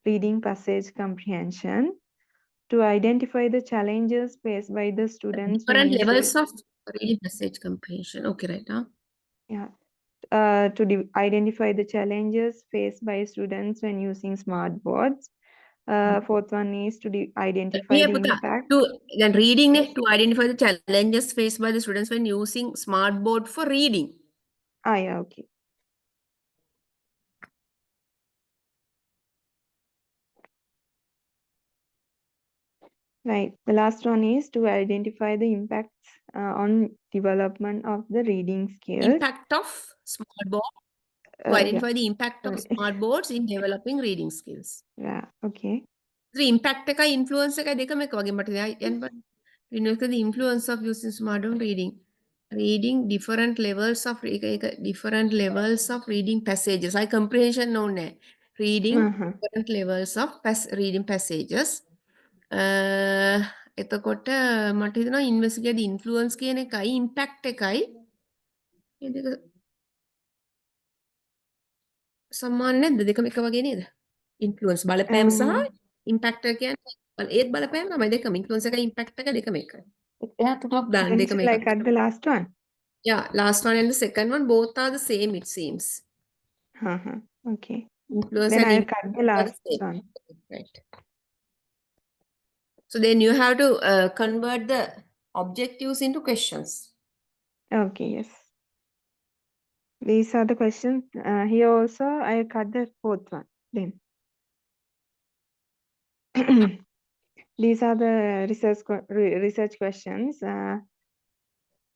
reading passage comprehension, to identify the challenges faced by the students when Different using levels of reading passage comprehension. Okay, right now. to identify the challenges faced by students when using smart boards. Fourth one is to identify the impact. Then reading to identify the challenges faced by the students when using smart board for reading. Yeah, okay. Right. The last one is to identify the impacts on development of the reading skills. Impact of smart board. To Yeah. identify the impact of Sorry. smart boards in developing reading skills. Yeah, okay. The impact එකයි influence එකයි දෙකම එක වගේ මට the influence of using smart on reading different levels of reading passages. I comprehension known reading different levels of reading passages. එතකොට මට හිතෙනවා investigate influence කියන එකයි impact එකයි මේ දෙක සමාන නැද්ද දෙකම එක වගේ නේද? influence බලපෑම සහ impact එක කියන්නේ ඒත් බලපෑම තමයි දෙකම influence එකයි impact එක දෙකම එකයි. එහා තුනක් දාන්න දෙකම එකයි. Like at the last one. Yeah, last one and the second one both are the same it seems. Okay. Influence Then and I'll impact cut the are the last same. one. Right. So then you have to convert the objectives into questions. Okay, yes. These are the questions. Here also I'll cut the fourth one. Then these are the research questions.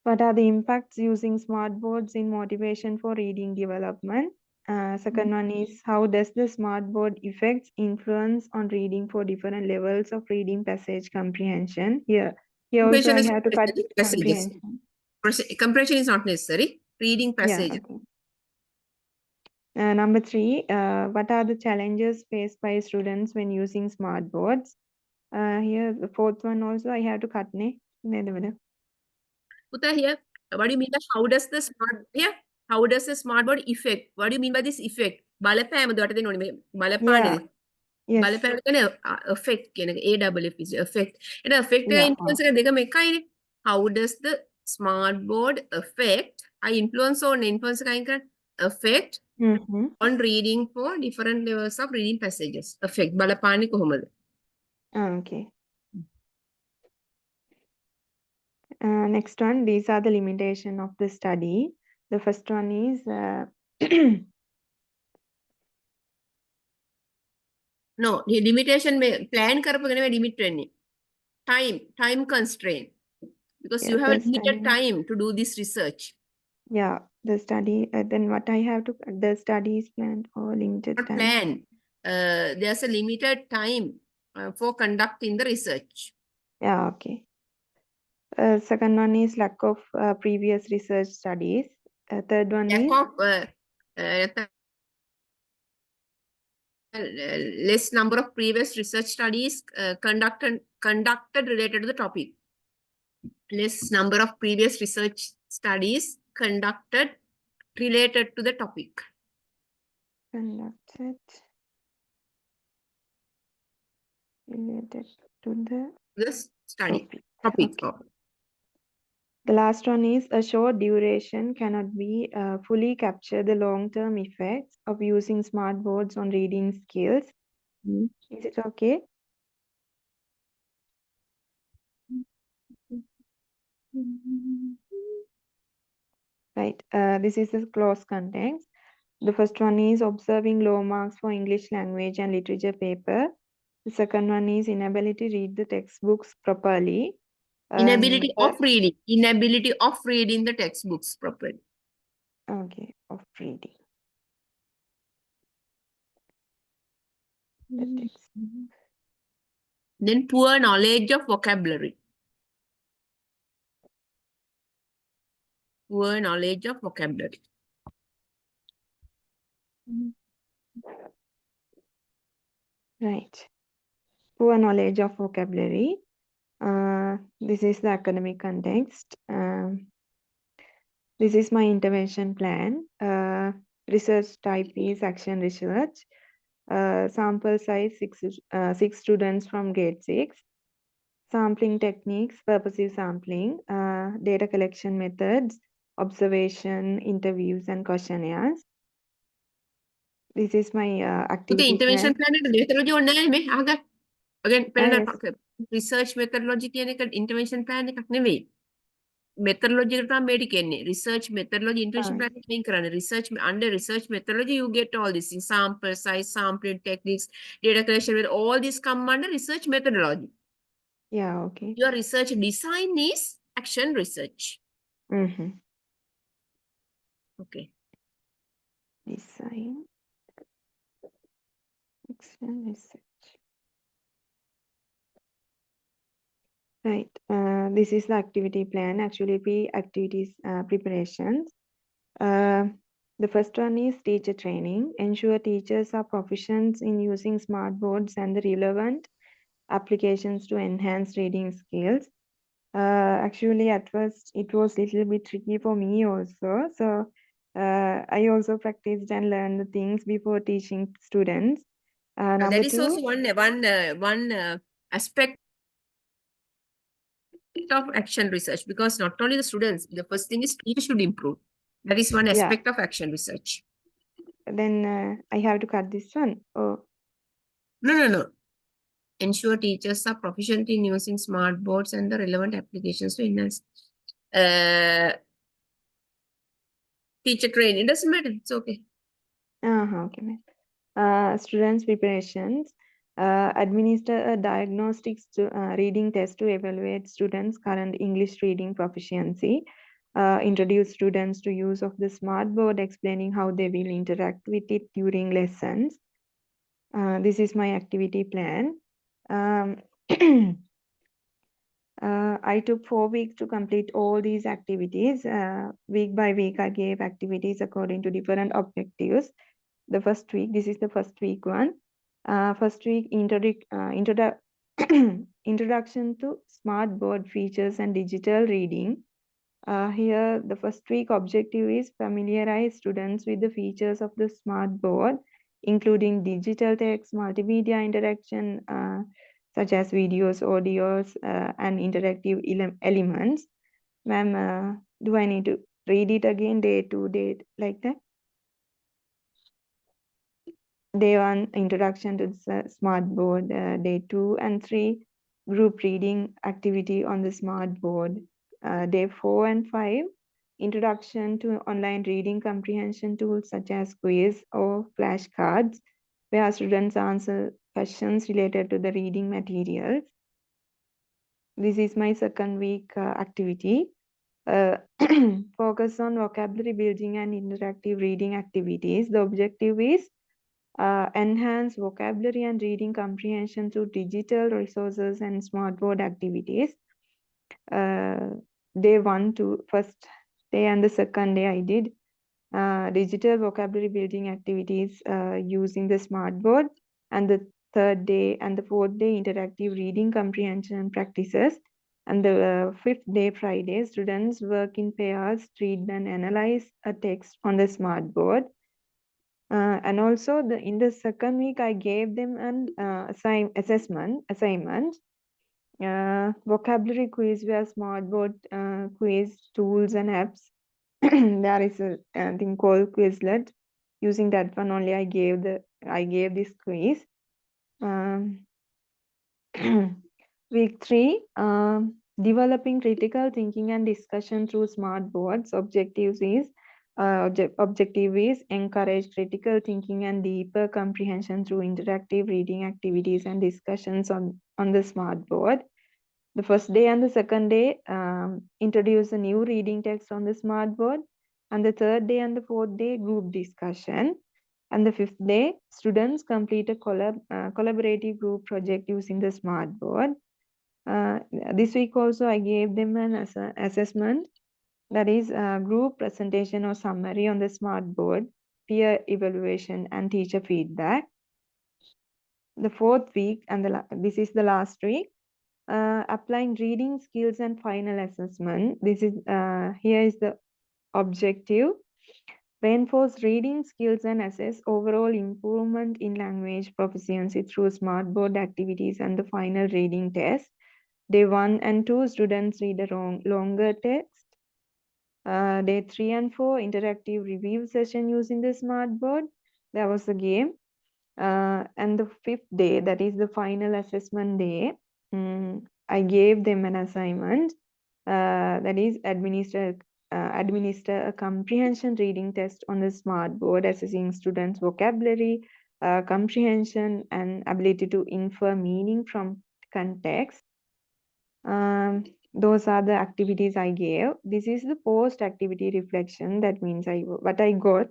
What are the impacts using smart boards in motivation for reading development? Second one is, how does the smart board effects influence on reading for different levels of reading passage comprehension? Here also Comprehension I is have to not cut necessary, passages. comprehension. Comprehension is not necessary. Reading Yeah, passage. okay. Number 3, what are the challenges faced by students when using smart boards? Here, the fourth one also I have to cut. Uta here, what do you mean by how does the smart here? How does the smart board effect? What do you mean by this effect? බලපෑම දොට දෙන්න ඕනේ මේ බලපානද? Yes, බලපෑම කියන්නේ effect කියන එක AFF is effect. එන effect එක yeah. influence එක දෙකම එකයිනේ. How does the smart board affect? influence on influence එක අයින් කරන්න. Affect Mm-hmm. on reading for different levels of reading passages. Affect බලපාන්නේ කොහොමද? Okay. Next one, these are the limitation of the study. The first one is No, limitation මේ plan කරපගෙන මේ limit වෙන්නේ. Time constraint. Because yeah, you have the limited study. time to do this research. Yeah, the study. Then what I have to, the study is planned or limited Not time. plan. There's a limited time for conducting the research. Yeah, okay. Second one is lack of previous research studies. Third one Lack is of less number of previous research studies conducted related to the topic. Less number of previous research studies conducted related to the topic. conducted related to the This study topic. topic. Okay. The last one is, a short duration cannot be fully capture the long-term effects of using smart boards on reading skills. Mm. Is it okay? Right. This is the close context. The first one is observing low marks for English language and literature paper. The second one is inability to read the textbooks properly. Inability of reading the textbooks properly. Okay, of reading. The text. Then poor knowledge of vocabulary. Poor knowledge of vocabulary. Right. Poor knowledge of vocabulary. This is the academic context. This is my intervention plan. Research type is action research. Sample size 6 students from grade 6. Sampling techniques, purposive sampling, data collection methods, observation, interviews, and questionnaires. This is my Okay, activity intervention plan. plan methodology ඕනේ නැහැ මේ අහගන්න. Again, Yes. research methodology කියන එක intervention plan එකක් නෙවෙයි. Methodology එකට තමයි මේ ටික එන්නේ. Research methodology intervention plan එක වෙන් කරන්න. Research under research methodology you get all these things. Sample size, sampling techniques, data collection with all these come under research methodology. Yeah, okay. Your research design is action research. Mm-hmm. Okay. Design. Action research. Right. This is the activity plan. Actually, activities preparations. The first one is teacher training. Ensure teachers are proficient in using smart boards and the relevant applications to enhance reading skills. Actually, at first, it was a little bit tricky for me also. So, I also practiced and learned the things before teaching students. Number That is 2, also one aspect of action research, because not only the students, the first thing is teachers should improve. That is one Yeah. aspect of action research. then I have to cut this one. Oh, No. Ensure teachers are proficient in using smart boards and the relevant applications to enhance. Teacher training, doesn't matter, it's okay. okay, ma'am. Students' preparations. Administer a diagnostic reading test to evaluate students' current English reading proficiency. introduce students to use of the smart board, explaining how they will interact with it during lessons. This is my activity plan. Um, I took 4 weeks to complete all these activities. Week by week, I gave activities according to different objectives. The first week, this is the first week one. First week, introduction to smart board features and digital reading. Here, the first week objective is familiarize students with the features of the smart board, including digital text, multimedia interaction, such as videos, audios, and interactive elements. Ma'am, do I need to read it again, day to day, like that? Day 1, introduction to the smart board. Day 2 and 3, group reading activity on the smart board. Day 4 and 5, introduction to online reading comprehension tools such as quiz or flashcards, where students answer questions related to the reading materials. This is my second week activity. Focus on vocabulary building and interactive reading activities. The objective is enhance vocabulary and reading comprehension through digital resources and smartboard activities. Day 1 to first day and the second day I did digital vocabulary building activities using the smartboard, and the third day and the fourth day interactive reading comprehension practices, and the fifth day Friday students work in pairs, read and analyze a text on the smartboard. And also in the second week, I gave them an assignment, vocabulary quiz via smartboard quiz tools and apps. There is a thing called Quizlet. Using that one only, I gave this quiz. Week 3, developing critical thinking and discussion through smart boards. Objective is encourage critical thinking and deeper comprehension through interactive reading activities and discussions on the smart board. The first day and the second day introduce a new reading text on the smart board, and the third day and the fourth day group discussion, and the fifth day students complete a collaborative group project using the smart board. This week also I gave them an assessment, that is group presentation or summary on the smart board, peer evaluation and teacher feedback. The fourth week and this is the last week, applying reading skills and final assessment. This is here is the objective. Reinforce reading skills and assess overall improvement in language proficiency through smartboard activities and the final reading test. Day 1 and 2, students read a longer text. Day 3 and 4, interactive review session using the smartboard. There was a game. And the fifth day, that is the final assessment day, I gave them an assignment, that is administer a comprehension reading test on the smartboard, assessing students' vocabulary, comprehension, and ability to infer meaning from context. Those are the activities I gave. This is the post-activity reflection. That means what I got.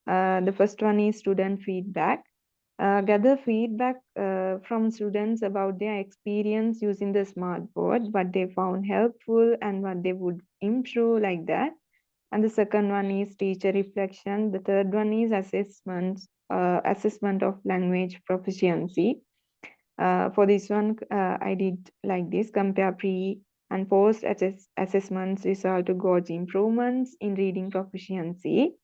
The first one is student feedback. Gather feedback from students about their experience using the smartboard, what they found helpful and what they would improve, like that. And the second one is teacher reflection. The third one is assessment of language proficiency. For this one, I did like this: compare pre and post assessments result to gauge improvements in reading proficiency.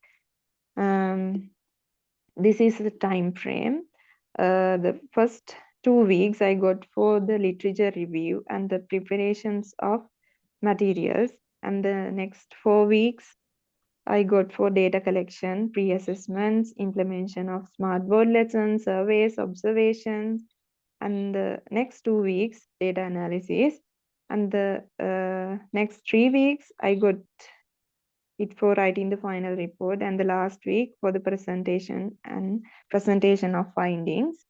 This is the time frame. The first 2 weeks I got for the literature review and the preparations of materials, and the next 4 weeks I got for data collection, pre-assessments, implementation of smartboard lessons, surveys, observations, and the next 2 weeks data analysis, and the next 3 weeks I got it for writing the final report, and the last week for the presentation of findings.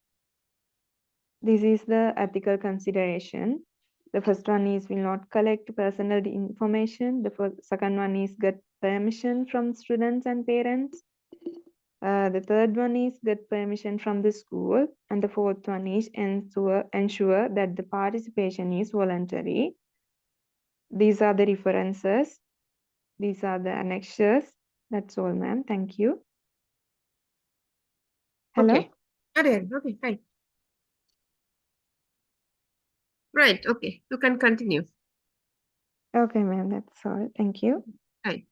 This is the ethical consideration. The first one is will not collect personal information. The second one is get permission from students and parents. The third one is get permission from the school. And the fourth one is ensure that the participation is voluntary. These are the references. These are the annexures. That's all, ma'am. Thank you. Hello? Okay. Okay, fine. Right, okay. You can continue. Okay, ma'am. That's all. Thank you. Right.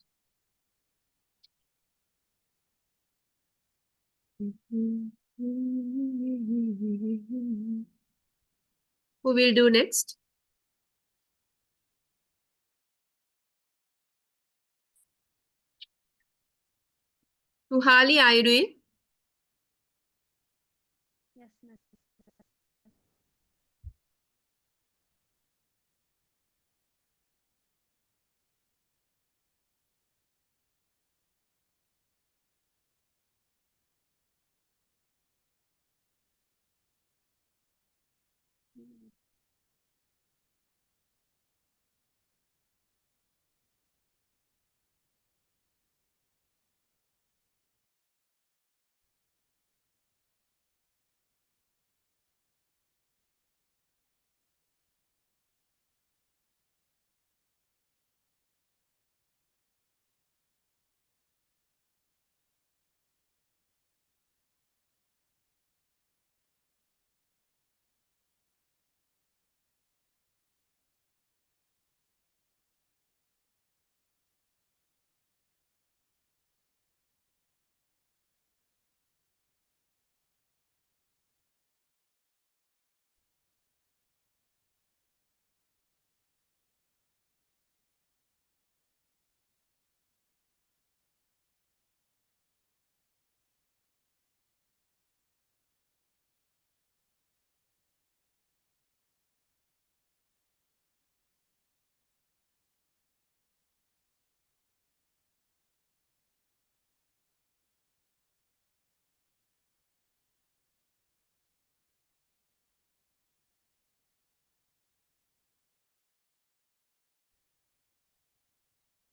Who will do next? Suhali, are you doing? Yes, ma'am.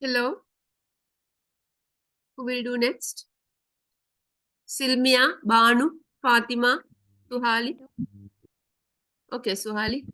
Hello. Who will do next? Silmia, Banu, Fatima, Suhali. Okay, Suhali.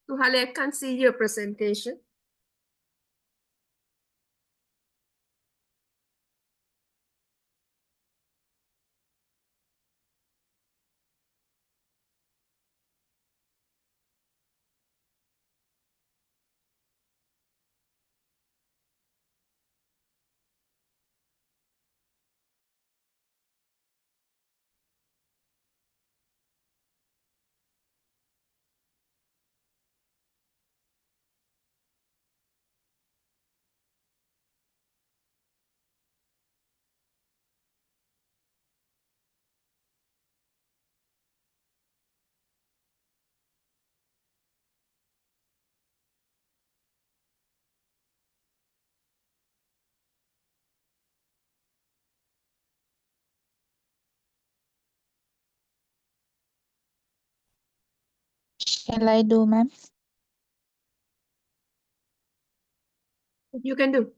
Suhali, I can't see your presentation. Shall I do, ma'am? You can do.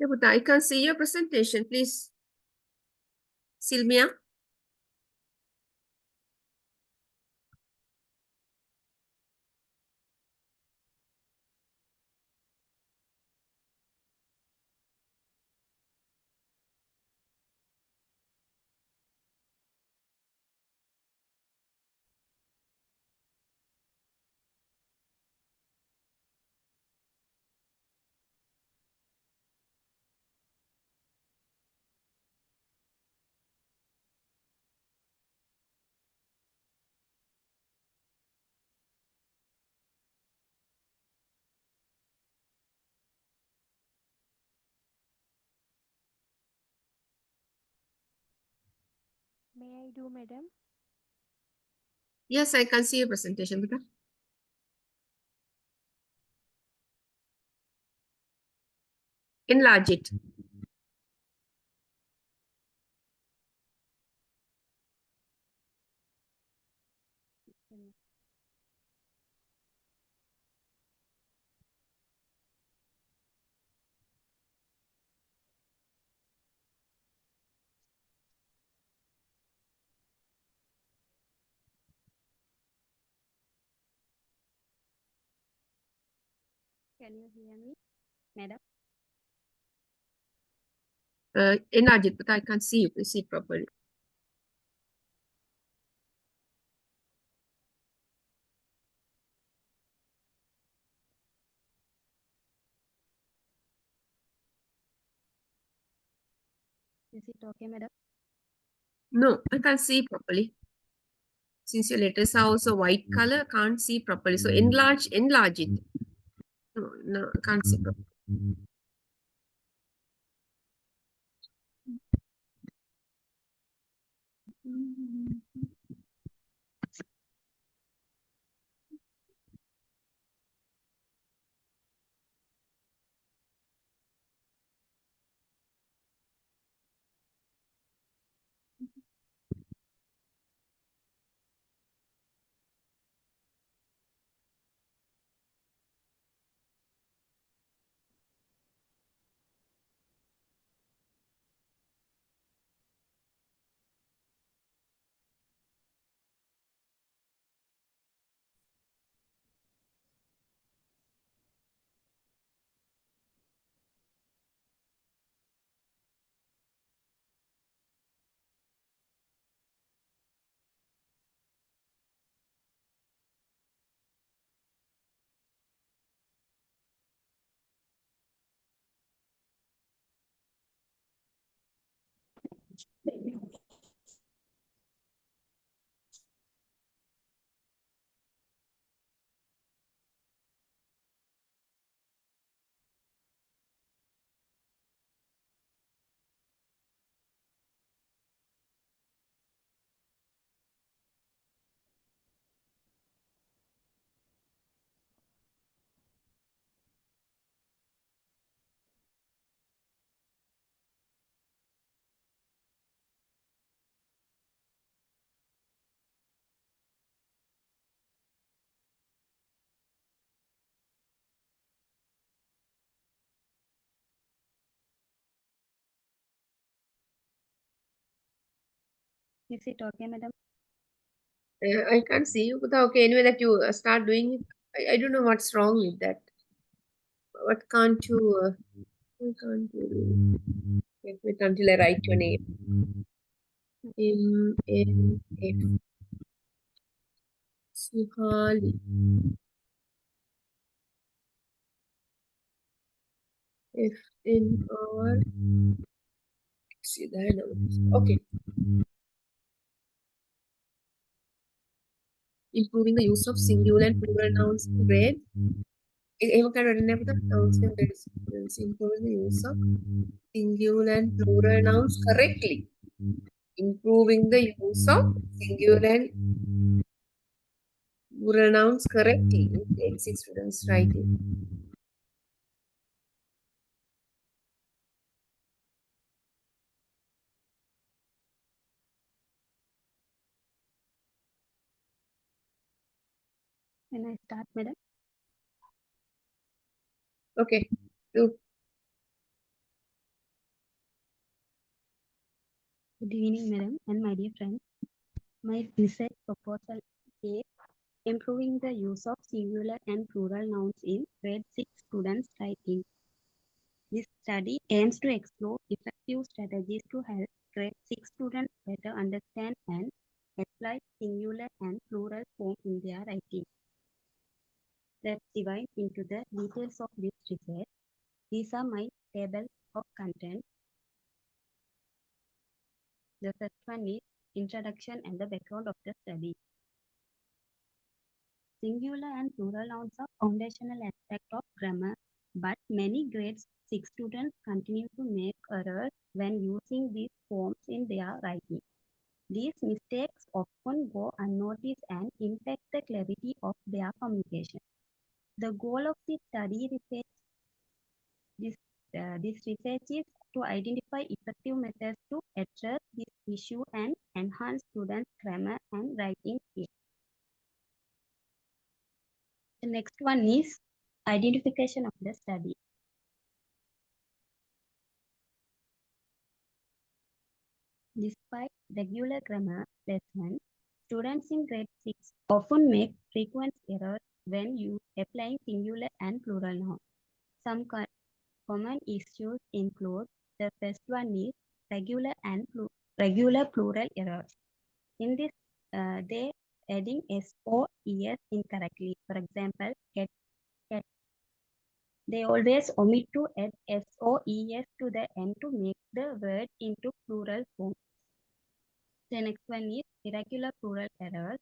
Yeah, but I can't see your presentation. Please, Silmia. May I do, madam? Yes, I can see your presentation, Beta. Enlarge it. Can you hear me, madam? Enlarge it, but I can't see you. Please see it properly. Is it okay, madam? No, I can't see properly. Since your letters are also white color, can't see properly. So enlarge it. No, no, I can't see properly. Is it okay, madam? I can't see you, but okay. Anyway, that you start doing it. I don't know what's wrong with that. What can't you? Why can't you do it? Wait until I write your name. MNF Suhali. FNR. See that now. Okay. Improving the use of singular and plural nouns in grade. Nouns in grade students. Improving the use of singular and plural nouns correctly. Improving the use of singular and plural nouns correctly. Grade 6 students writing. Can I start, madam? Okay. Do. Good evening, madam and my dear friends. My research proposal is improving the use of singular and plural nouns in grade 6 students' writing. This study aims to explore effective strategies to help grade 6 students better understand and apply singular and plural form in their writing. Let's dive into the details of this research. These are my tables of content. The first one is introduction and the background of the study. Singular and plural nouns are foundational aspect of grammar, but many grade 6 students continue to make errors when using these forms in their writing. These mistakes often go unnoticed and impact the clarity of their communication. The goal of this study research is to identify effective methods to address this issue and enhance students' grammar and writing skills. The next one is identification of the study. Despite regular grammar lessons, students in grade 6 often make frequent errors when applying singular and plural nouns. Some common issues include the first one is regular plural errors. In this, they adding S or ES incorrectly. For example, cat. They always omit to add S or ES to the end to make the word into plural form. The next one is irregular plural errors.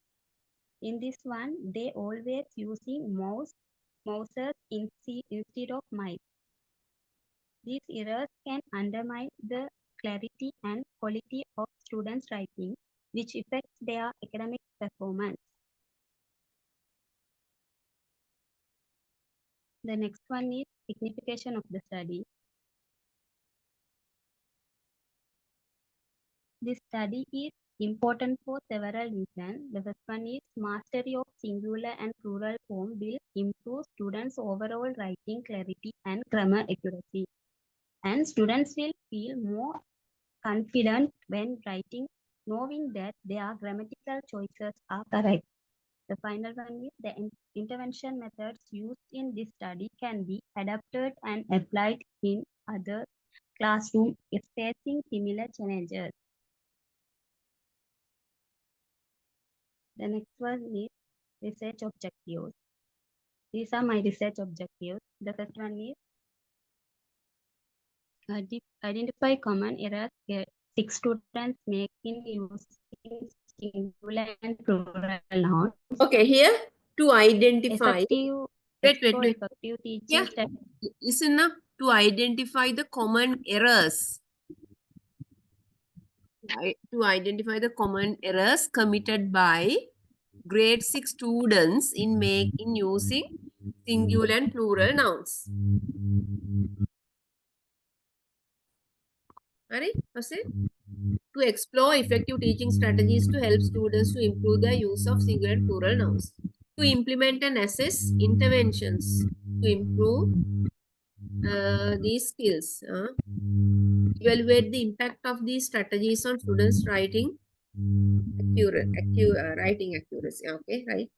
In this one, they always using mouses instead of mice. These errors can undermine the clarity and quality of students' writing, which affects their academic performance. The next one is signification of the study. This study is important for several reasons. The first one is mastery of singular and plural form will improve students' overall writing clarity and grammar accuracy. And students will feel more confident when writing, knowing that their grammatical choices are correct. The final one is the intervention methods used in this study can be adapted and applied in other classrooms facing similar challenges. The next one is research objectives. These are my research objectives. The first one is identify common errors 6 students make in using singular and plural nouns. Okay, here to identify. Effective, Wait. effective teaching Yeah. strategy. Listen now, to identify the common errors. To identify the common errors committed by grade 6 students in using singular and plural nouns. Alright, to explore effective teaching strategies to help students to improve the use of singular and plural nouns. To implement and assess interventions to improve these skills. Evaluate the impact of these strategies on students' writing writing accuracy. Okay, right.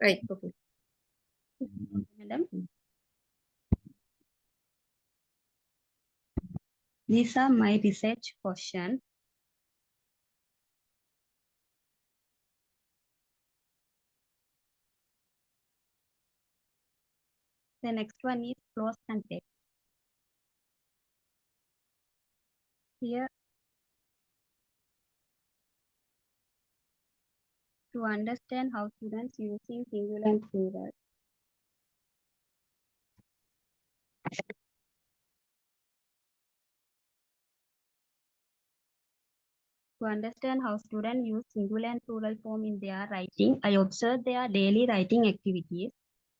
Right, okay. Madam. These are my research questions. The next one is close context. Here, to understand how students using singular and plural. To understand how students use singular and plural form in their writing, I observed their daily writing activities.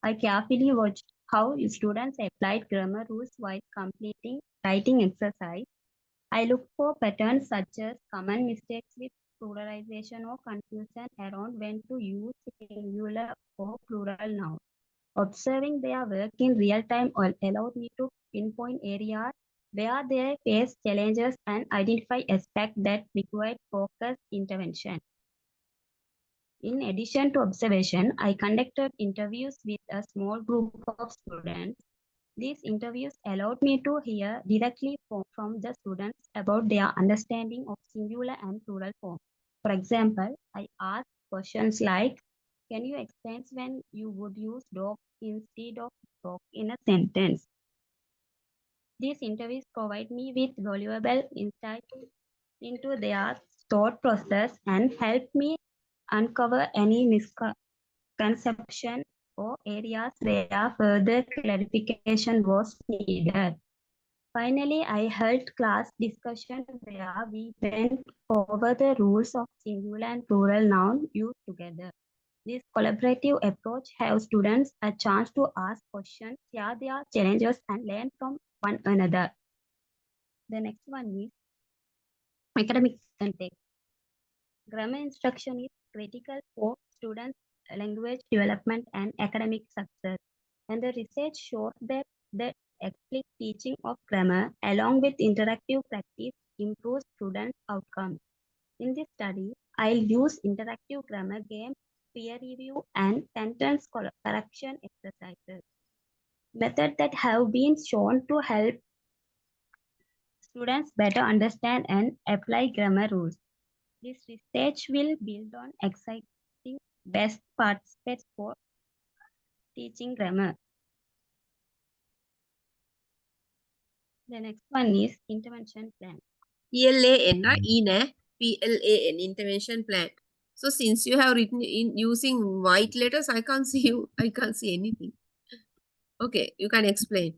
I carefully watched how students applied grammar rules while completing writing exercise. I looked for patterns such as common mistakes with pluralization or confusion around when to use singular or plural nouns. Observing their work in real time allowed me to pinpoint areas where they face challenges and identify aspects that require focused intervention. In addition to observation, I conducted interviews with a small group of students. These interviews allowed me to hear directly from the students about their understanding of singular and plural form. For example, I asked questions like, can you explain when you would use dog instead of dog in a sentence? These interviews provide me with valuable insight into their thought process and help me uncover any misconception or areas where further clarification was needed. Finally, I held class discussion where we went over the rules of singular and plural noun used together. This collaborative approach gives students a chance to ask questions, share their challenges, and learn from one another. The next one is academic context. Grammar instruction is critical for students' language development and academic success. And the research shows that the explicit teaching of grammar along with interactive practice improves students' outcomes. In this study, I'll use interactive grammar games, peer review, and sentence correction exercises. Methods that have been shown to help students better understand and apply grammar rules. This research will build on exciting best participants for teaching grammar. The next one is intervention plan. PLAN, PLAN, intervention plan. So since you have written in using white letters, I can't see you. I can't see anything. Okay, you can explain.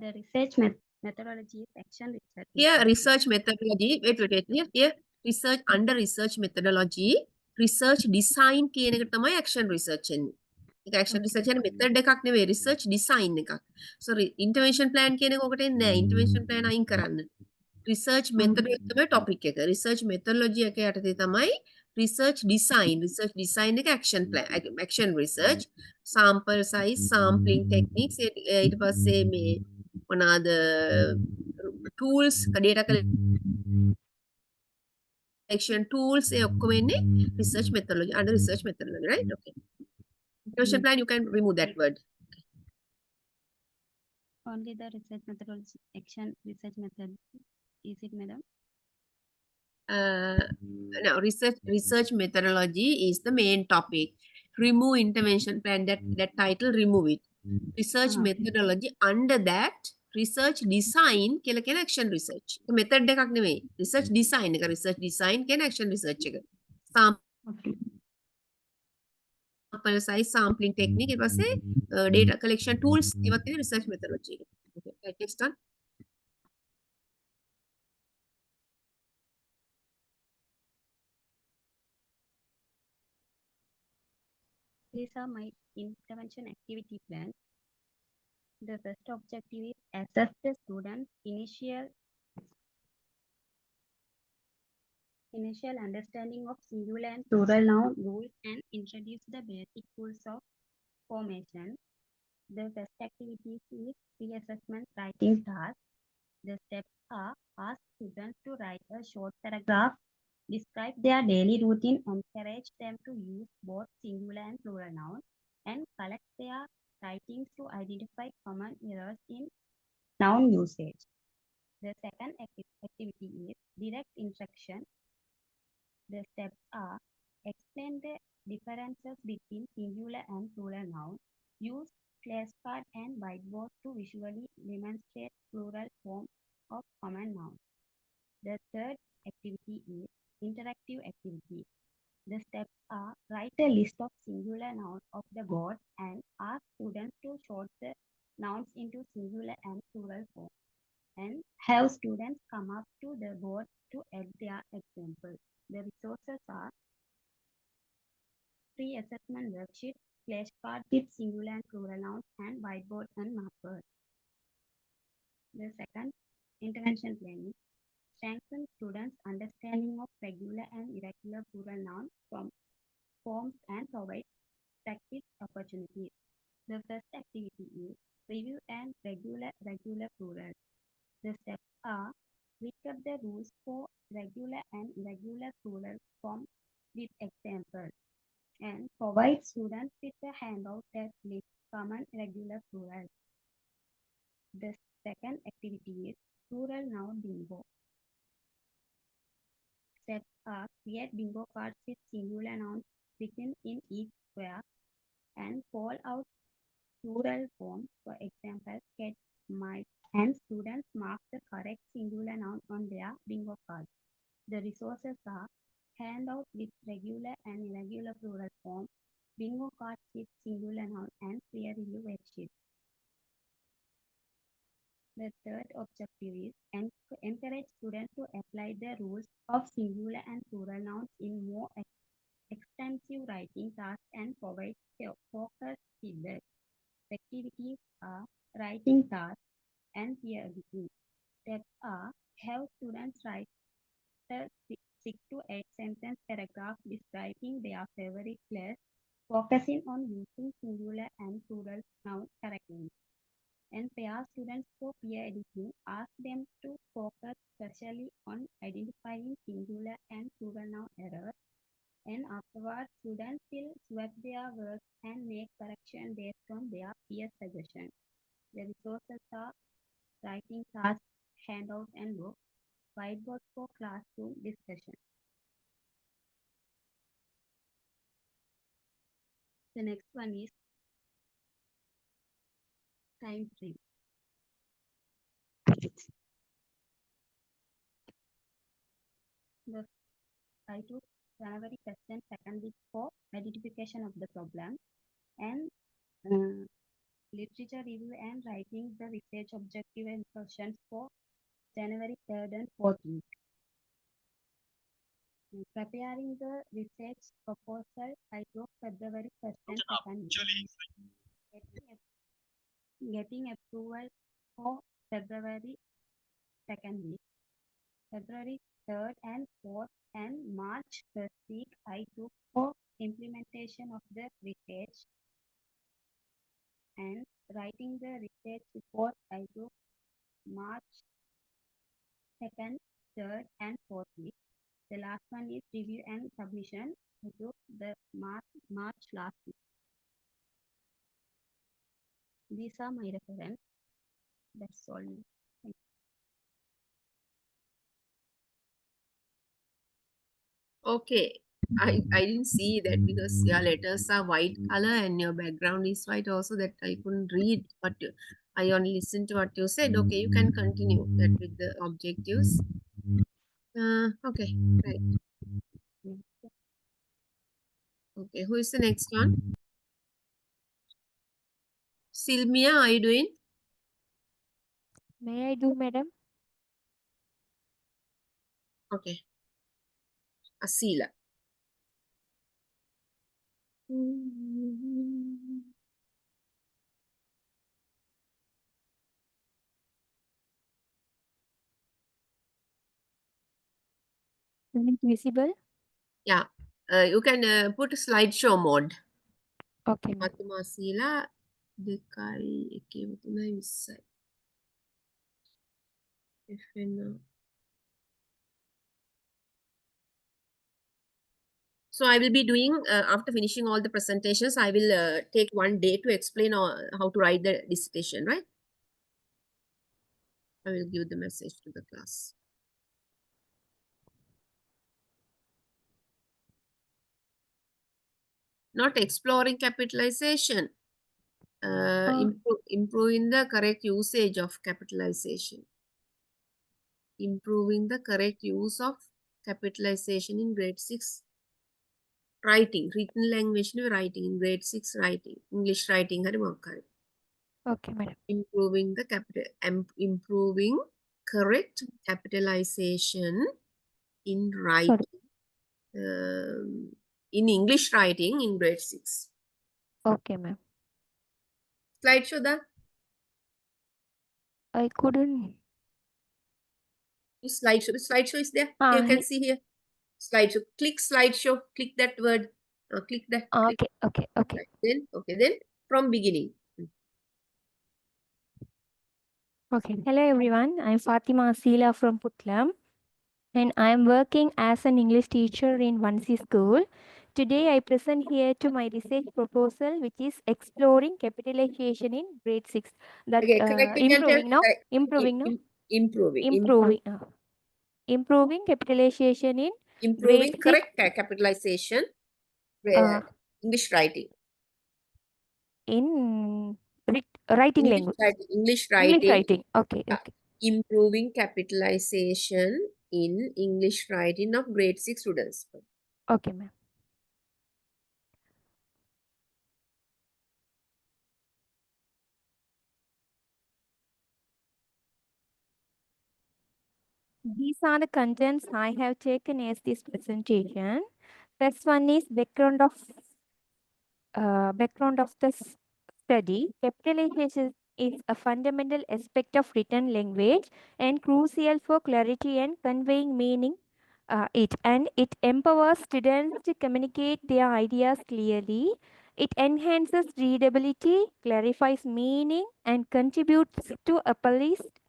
The research methodology is action research. Here, research methodology. Wait. Here, research under research methodology, research design කියන එක තමයි action research එන්නේ. ඒක action research කියන්නේ method එකක් නෙවෙයි, research design එකක්. So intervention plan කියන එක ඔකට එන්නේ නැහැ. intervention plan අයින් කරන්න. research methodology තමයි topic එක. research methodology එක යටතේ තමයි research design එක action plan, action research, sample size, sampling techniques, ඊට පස්සේ මේ මොනවාද tools, data collection tools ඒ ඔක්කොම එන්නේ research methodology, under research methodology, right? Okay. Intervention plan, you can remove that word. Only the research methodology, action research method. Is it, madam? No, research methodology is the main topic. Remove intervention plan, that title, remove it. Research methodology, under that research design කියලා කියන action research. method එකක් නෙවෙයි. research design එක. research design කියන action research එක. sample size, sampling technique, ඊට පස්සේ data collection tools, ඒවත් තියෙන research methodology එක. Okay, right, next one. These are my intervention activity plans. The first objective is assess the student's initial understanding of singular and plural noun rules and introduce the basic rules of formation. The first activity is pre-assessment writing task. The steps are: ask students to write a short paragraph, describe their daily routine, encourage them to use both singular and plural nouns, and collect their writings to identify common errors in noun usage. The second activity is direct instruction. The steps are: explain the differences between singular and plural nouns, use flashcard and whiteboard to visually demonstrate plural form of common nouns. The third activity is interactive activity. The steps are: write a list of singular nouns of the board and ask students to sort the nouns into singular and plural form, and have students come up to the board to add their examples. The resources are free assessment worksheet, flashcard with singular and plural nouns, and whiteboard and markers. The second intervention plan is strengthen students' understanding of regular and irregular plural nouns from forms and for regular and irregular plural form with examples and provide students with a handout that lists common regular plural. The second activity is plural noun bingo. Steps are create bingo cards with singular nouns written in each square and call out plural forms, for example, cat, mice, and students mark the correct singular noun on their bingo card. The resources are handout with regular and irregular plural form, bingo cards with singular noun, and peer review worksheet. The third objective is encourage students to apply the rules of singular and plural nouns in more extensive writing tasks and provide focused feedback. Activities are writing tasks and peer editing. Steps are have students write the 6 to 8 sentence paragraph describing their favorite class, focusing on using singular and plural nouns correctly. And pair students for peer editing, ask them to focus especially on identifying singular and plural noun errors. And afterwards, students will swap their work and make correction based on their peer suggestions. The resources are writing tasks, handout and book, whiteboard for classroom discussion. The next one is time frame. I took January 1st and 2nd week for identification of the problem and literature review and writing the research objective and questions for January 3rd and 14th. Preparing the research proposal, I took February 1st and 2nd week. Getting approval for February 2nd week. February 3rd and 4th and March 1st week, I took for implementation of the research and writing the research report. I took March 2nd, 3rd and 4th week. The last one is review and submission. I took the March last week. These are my reference. That's all. Thank Okay. I didn't see that because your letters are white color and your background is white also, that I couldn't read, but I only listened to what you said. Okay, you can continue that with the objectives. Okay, right. you. Okay, who is the next one? Silmia, are you doing? May I do, madam? Okay. Asila. Is it visible? Yeah. You can put slideshow mode. Okay, ma'am. Fatima Asila. Dekai එකේ තුනයි 20යි. FN. So I will be doing, after finishing all the presentations, I will take one day to explain how to write the dissertation, right? I will give the message to the class. Not exploring capitalization. Improving the correct usage of capitalization. Improving the correct use of capitalization in grade 6 writing. Written language writing in grade 6 writing. English writing. Okay, madam. Improving the improving correct capitalization in writing. In English writing in grade 6. Okay, ma'am. Slideshow da? I couldn't. Slideshow. The slideshow is there. Ah, You can see here. Slideshow. Click slideshow. Click that word. Click that. Click. Okay. Right. Then from beginning. Okay. Hello, everyone. I'm Fatima Asila from Putlam. and I am working as an English teacher in Vansi School. Today, I present here to my research proposal, which is exploring capitalization in grade 6. That Okay, correct. You can tell improving now, improving now, improving. improving capitalization in Improving grade 6 correct capitalization, English writing. in writing English language. writing. English English writing. writing. Okay, uh, okay, Improving capitalization in English writing of grade 6 students. okay, ma'am. These are the contents I have taken as this presentation. First one is background of the study. Capitalization is a fundamental aspect of written language and crucial for clarity and conveying meaning. It empowers students to communicate their ideas clearly. It enhances readability, clarifies meaning, and contributes to a polished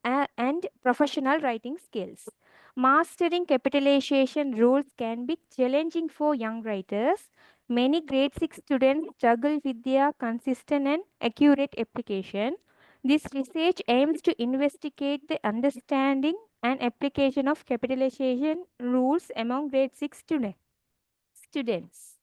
and professional writing skills. Mastering capitalization rules can be challenging for young writers. Many grade 6 students struggle with their consistent and accurate application. This research aims to investigate the understanding and application of capitalization rules among grade 6 students.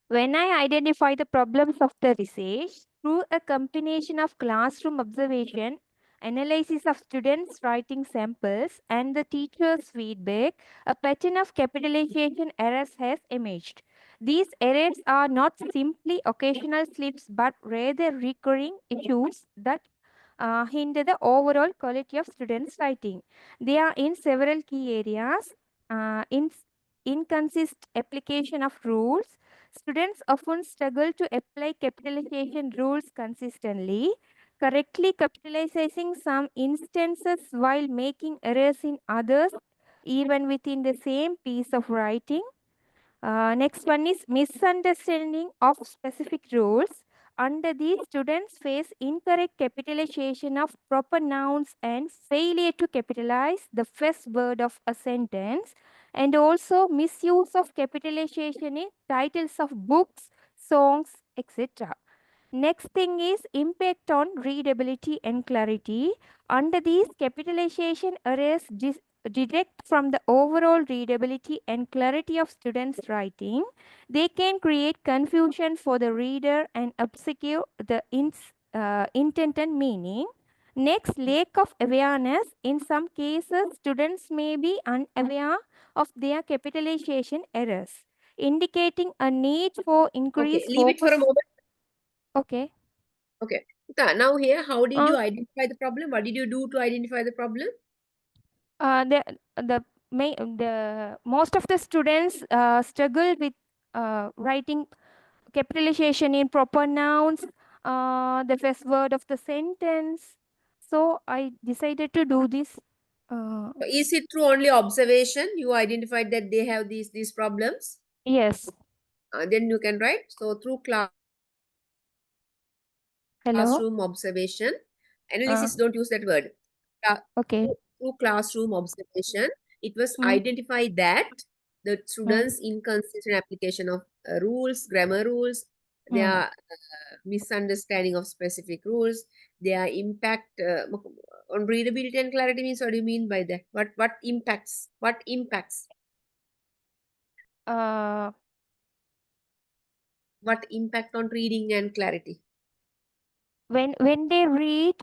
When I identify the problems of the research through a combination of classroom observation, analysis of students' writing samples, and the teacher's feedback, a pattern of capitalization errors has emerged. These errors are not simply occasional slips but rather recurring issues that hinder the overall quality of students' writing. They are in several key areas. Inconsistent application of rules. Students often struggle to apply capitalization rules consistently, correctly capitalizing some instances while making errors in others, even within the same piece of writing. Next one is misunderstanding of specific rules. Under these, students face incorrect capitalization of proper nouns and failure to capitalize the first word of a sentence, and also misuse of capitalization in titles of books, songs, etc. Next thing is impact on readability and clarity. Under these, capitalization errors deduct from the overall readability and clarity of students' writing. They can create confusion for the reader and obscure the intended meaning. Next, lack of awareness. In some cases, students may be unaware of their capitalization errors, indicating a need for Okay, increased leave it for a focus. moment. Okay. Okay. Now here, how did you identify the problem? What did you do to identify the problem? The most of the students struggle with writing capitalization in proper nouns, the first word of the sentence. So I decided to do this. Is it through only observation you identified that they have these problems? Yes. Then you can write. So through Hello. classroom observation, analysis, don't use that word. Okay. Through classroom observation, it was identified that the students' inconsistent application of rules, grammar rules, their misunderstanding of specific rules, their impact on readability and clarity means, what do you mean by that? What impacts? What impacts? What impact on reading and clarity? When they read,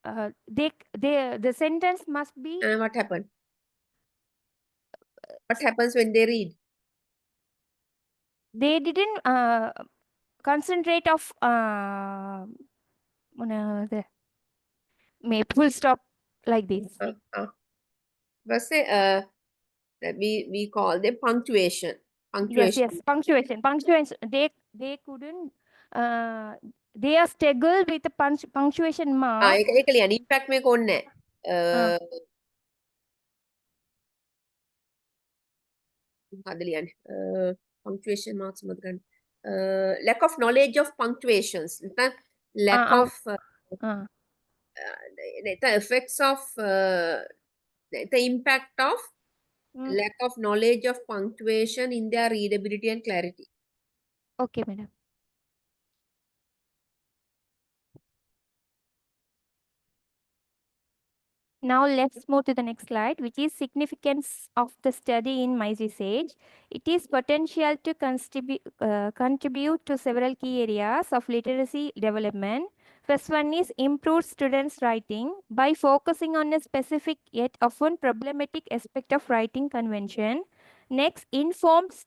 the sentence must be. And what happened? What happens when they read? They didn't concentrate of the full stop like this. That we call them punctuation. Yes, punctuation. They couldn't. They are struggle with the punctuation mark. ඒක ලියන්න impact මේක ඕනේ නැහැ. මොකද්ද ලියන්නේ? Punctuation marks මොකද ගන්න? Lack of knowledge of punctuations. නැත්නම් lack of the effects of the impact of Mm, lack of knowledge of punctuation in their readability and clarity. okay, madam. Now let's move to the next slide, which is significance of the study in my research. It is potential to contribute to several key areas of literacy development. First one is improve students' writing by focusing on a specific yet often problematic aspect of writing convention. Next, informs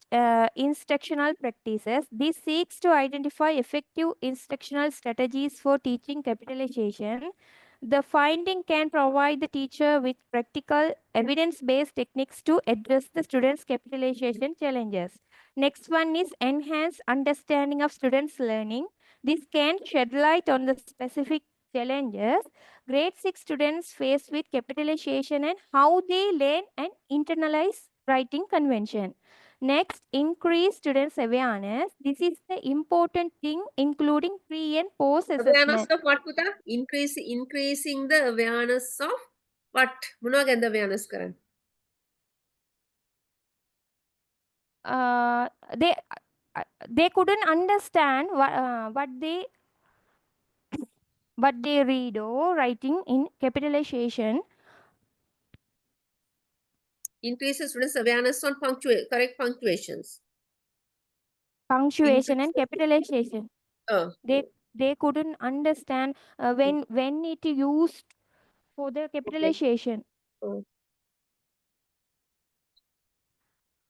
instructional practices. This seeks to identify effective instructional strategies for teaching capitalization. The finding can provide the teacher with practical, evidence-based techniques to address the students' capitalization challenges. Next one is enhance understanding of students' learning. This can shed light on the specific challenges grade 6 students face with capitalization and how they learn and internalize writing convention. Next, increase students' awareness. This is the important thing, including pre and post Awareness assessment. of what, Puta? Increasing the awareness of what? මොනවා ගැනද awareness කරන්නේ? uh, they they couldn't understand what they read or writing in capitalization. Increase the students' awareness on correct punctuations. Punctuation Increase and capitalization. the, They couldn't understand when it used for the capitalization. oh,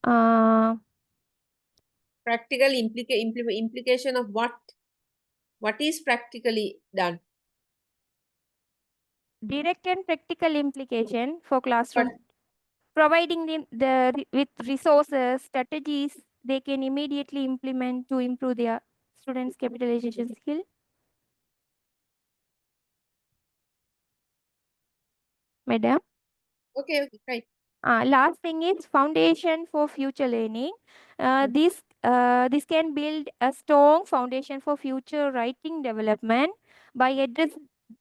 Uh, practical implication of what? What is practically done? direct and practical implication for classroom, But providing them with resources, strategies they can immediately implement to improve their students' capitalization skill. Madam. okay, right. Last thing is foundation for future learning. This can build a strong foundation for future writing development by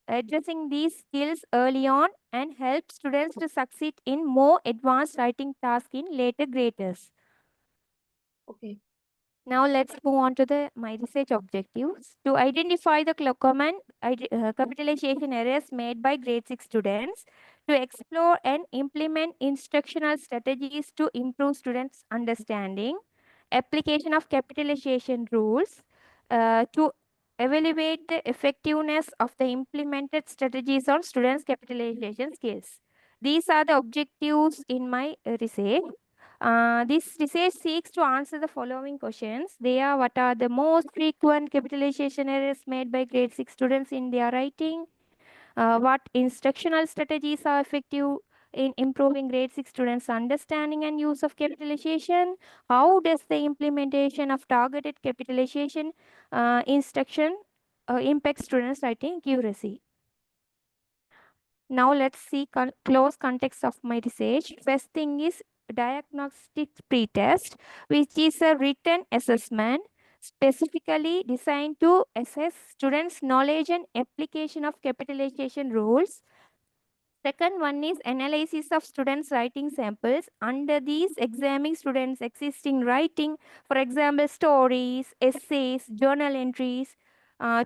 addressing these skills early on and help students to succeed in more advanced writing tasks in later grades. Okay. Now let's move on to my research objectives. To identify the common capitalization errors made by grade 6 students, to explore and implement instructional strategies to improve students' understanding, application of capitalization rules, to evaluate the effectiveness of the implemented strategies on students' capitalization skills. These are the objectives in my research. This research seeks to answer the following questions. They are: what are the most frequent capitalization errors made by grade 6 students in their writing? What instructional strategies are effective in improving grade 6 students' understanding and use of capitalization? How does the implementation of targeted capitalization instruction impact students' writing accuracy? Now let's see close context of my research. First thing is diagnostic pretest, which is a written assessment specifically designed to assess students' knowledge and application of capitalization rules. Second one is analysis of students' writing samples. Under these, examining students' existing writing, for example, stories, essays, journal entries,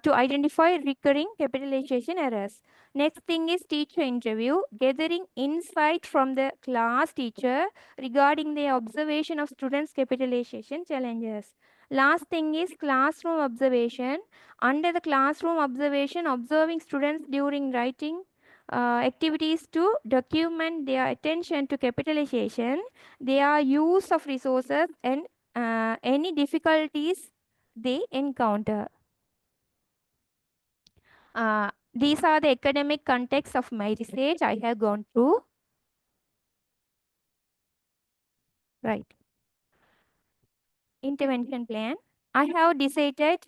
to identify recurring capitalization errors. Next thing is teacher interview, gathering insight from the class teacher regarding their observation of students' capitalization challenges. Last thing is classroom observation. Under the classroom observation, observing students during writing activities to document their attention to capitalization, their use of resources, and any difficulties they encounter. These are the academic contexts of my research I have gone through. Right. Intervention plan. I have decided.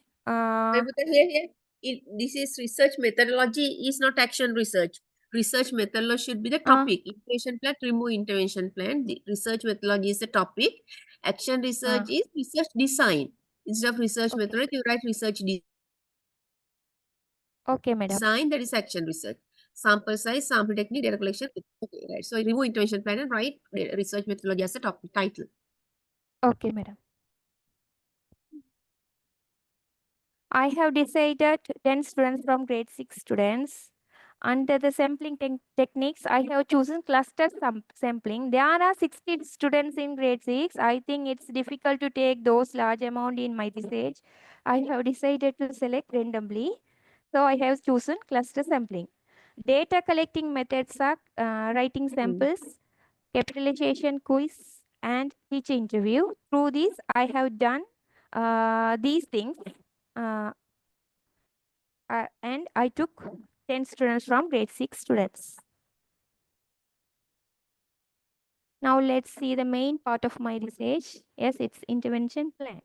This is research methodology, is not action research. Research methodology should be the Uh, topic. Intervention plan, remove intervention plan. The research methodology is the topic. Action research is research design. Instead of research methodology, you write research okay, madam. design, that is action research. sample size, sample technique, data collection. Okay, right. So remove intervention plan and write research methodology as a topic title. Okay, madam. I have decided 10 students from grade 6 students. Under the sampling techniques, I have chosen cluster sampling. There are 60 students in grade 6. I think it's difficult to take those large amount in my research. I have decided to select randomly. So I have chosen cluster sampling. Data collecting methods are writing samples, capitalization quiz, and teacher interview. Through this, I have done these things. And I took 10 students from grade 6 students. Now let's see the main part of my research. Yes, it's intervention plan.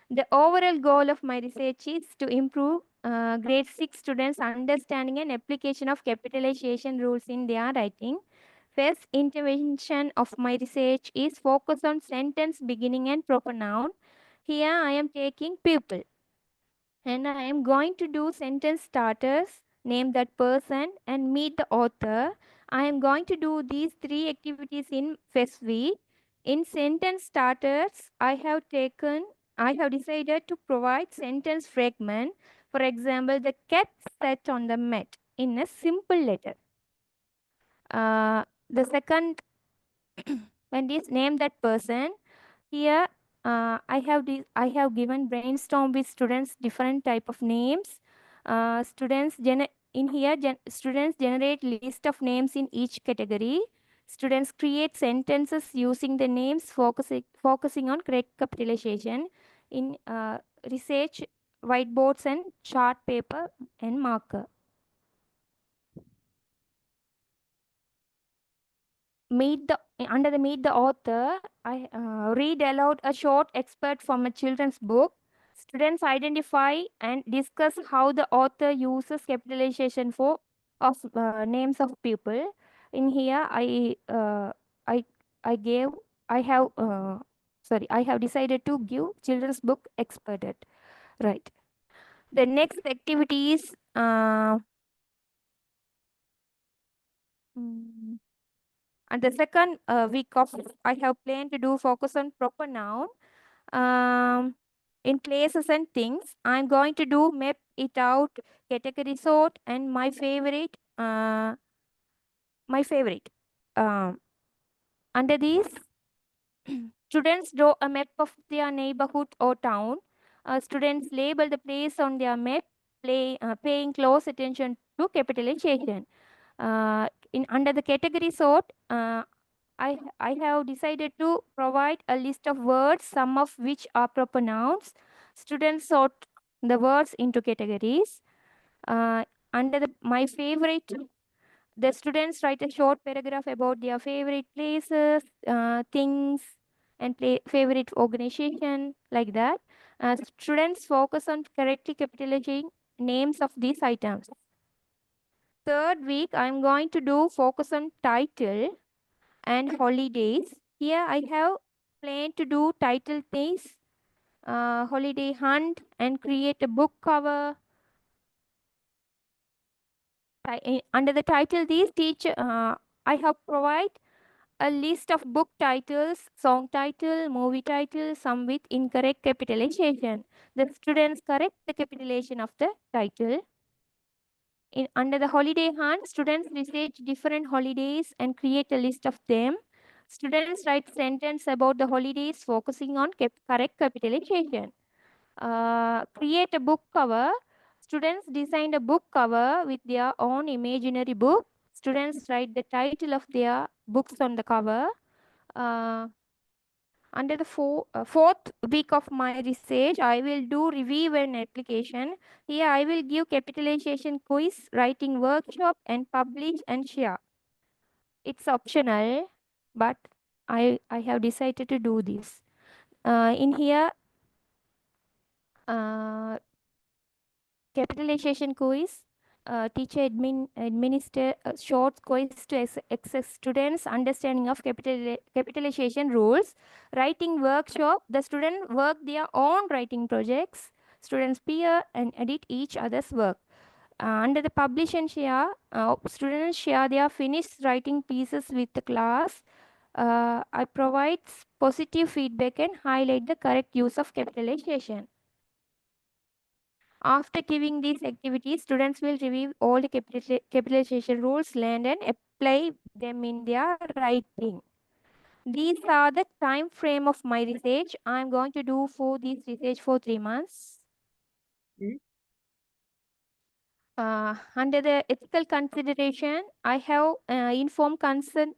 The overall goal of my research is to improve grade 6 students' understanding and application of capitalization rules in their writing. First intervention of my research is focused on sentence beginning and proper noun. Here I am taking pupil. And I am going to do sentence starters, name that person, and meet the author. I am going to do these 3 activities in first week. In sentence starters, I have decided to provide sentence fragment. For example, the cat sat on the mat in a simple letter. The second one is name that person. Here, I have given brainstorm with students different type of names. Students generate list of names in each category. Students create sentences using the names, focusing on correct capitalization in research whiteboards and chart paper and marker. Under the meet the author, I read aloud a short excerpt from a children's book. Students identify and discuss how the author uses capitalization of names of people. In here, I have decided to give children's book excerpted. Right. The next activity is and the second week of I have planned to do focus on proper noun. In places and things, I'm going to do map it out, category sort, and my favorite. Under these, students draw a map of their neighborhood or town. Students label the place on their map, paying close attention to capitalization. Under the category sort, I have decided to provide a list of words, some of which are proper nouns. Students sort the words into categories. Under my favorite, the students write a short paragraph about their favorite places, things, and favorite organization, like that. Students focus on correctly capitalizing names of these items. Third week, I'm going to do focus on title and holidays. Here I have planned to do title things, holiday hunt, and create a book cover. Under the title these I have provide a list of book titles, song title, movie title, some with incorrect capitalization. The students correct the capitalization of the title. Under the holiday hunt, students research different holidays and create a list of them. Students write sentence about the holidays focusing on correct capitalization. Create a book cover. Students designed a book cover with their own imaginary book. Students write the title of their books on the cover. Under the fourth week of my research, I will do review and application. Here I will give capitalization quiz, writing workshop, and publish and share. It's optional, but I have decided to do this. In here, capitalization quiz, teacher administer a short quiz to assess students' understanding of capitalization rules. Writing workshop, the student work their own writing projects. Students peer and edit each other's work. Under the publish and share, students share their finished writing pieces with the class. I provide positive feedback and highlight the correct use of capitalization. After giving these activities, students will review all the capitalization rules learned and apply them in their writing. These are the time frame of my research. I'm going to do for this research for 3 months. Under the ethical consideration, I have informed consent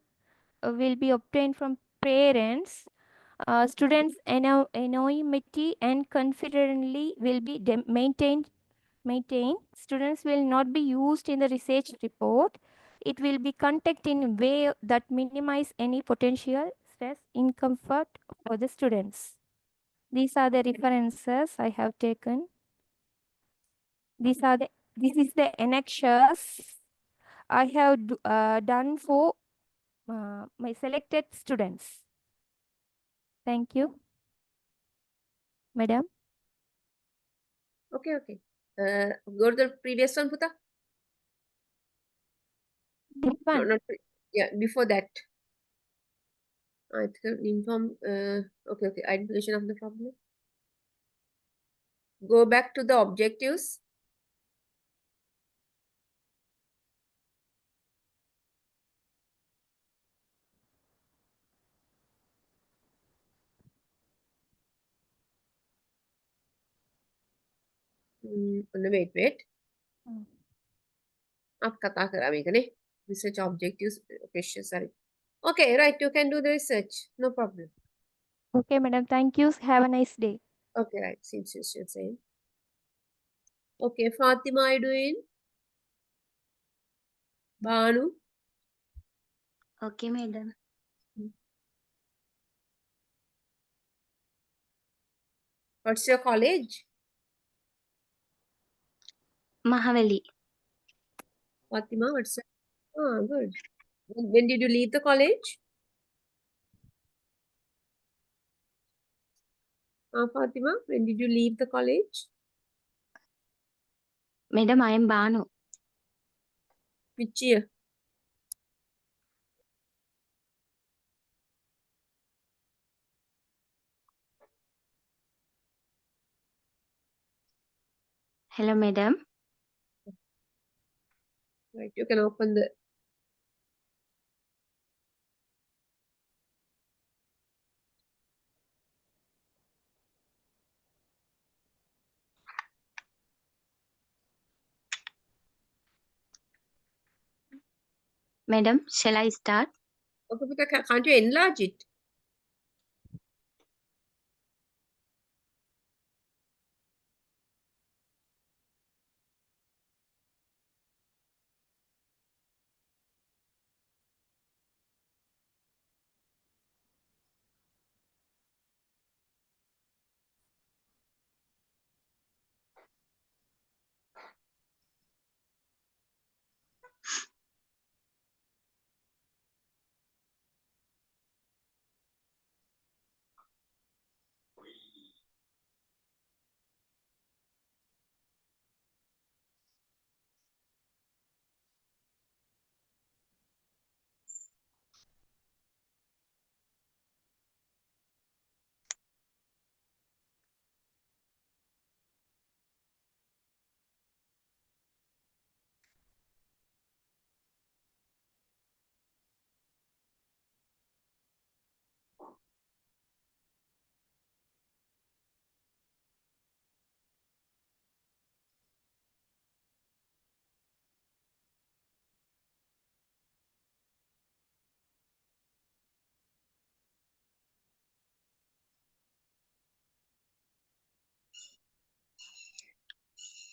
will be obtained from parents. Students' anonymity and confidentiality will be maintained. Students will not be used in the research report. It will be conducted in a way that minimize any potential stress, discomfort for the students. These are the references I have taken. This is the annexures I have done for my selected students. Thank you, madam. Okay, okay. Go to the previous one, Puta. This No, one. not yeah, before that. I think inform. Okay, okay. Identification of the problem. Go back to the objectives. Wait. आप कथा करा मेरे ने research objectives questions sorry. Okay, right. You can do the research. No problem. Okay, madam. Thank you. Have a nice day. Okay, right. Since you're saying. Okay, Fatima, are you doing? Banu. Okay, madam. What's your college? Mahavali. Fatima, what's your... Oh, good. When did you leave the college? Fatima, when did you leave the college? Madam, I am Banu. Which year? Hello, madam. Right, you can open the... Madam, shall I start? Okay, but can't you enlarge it?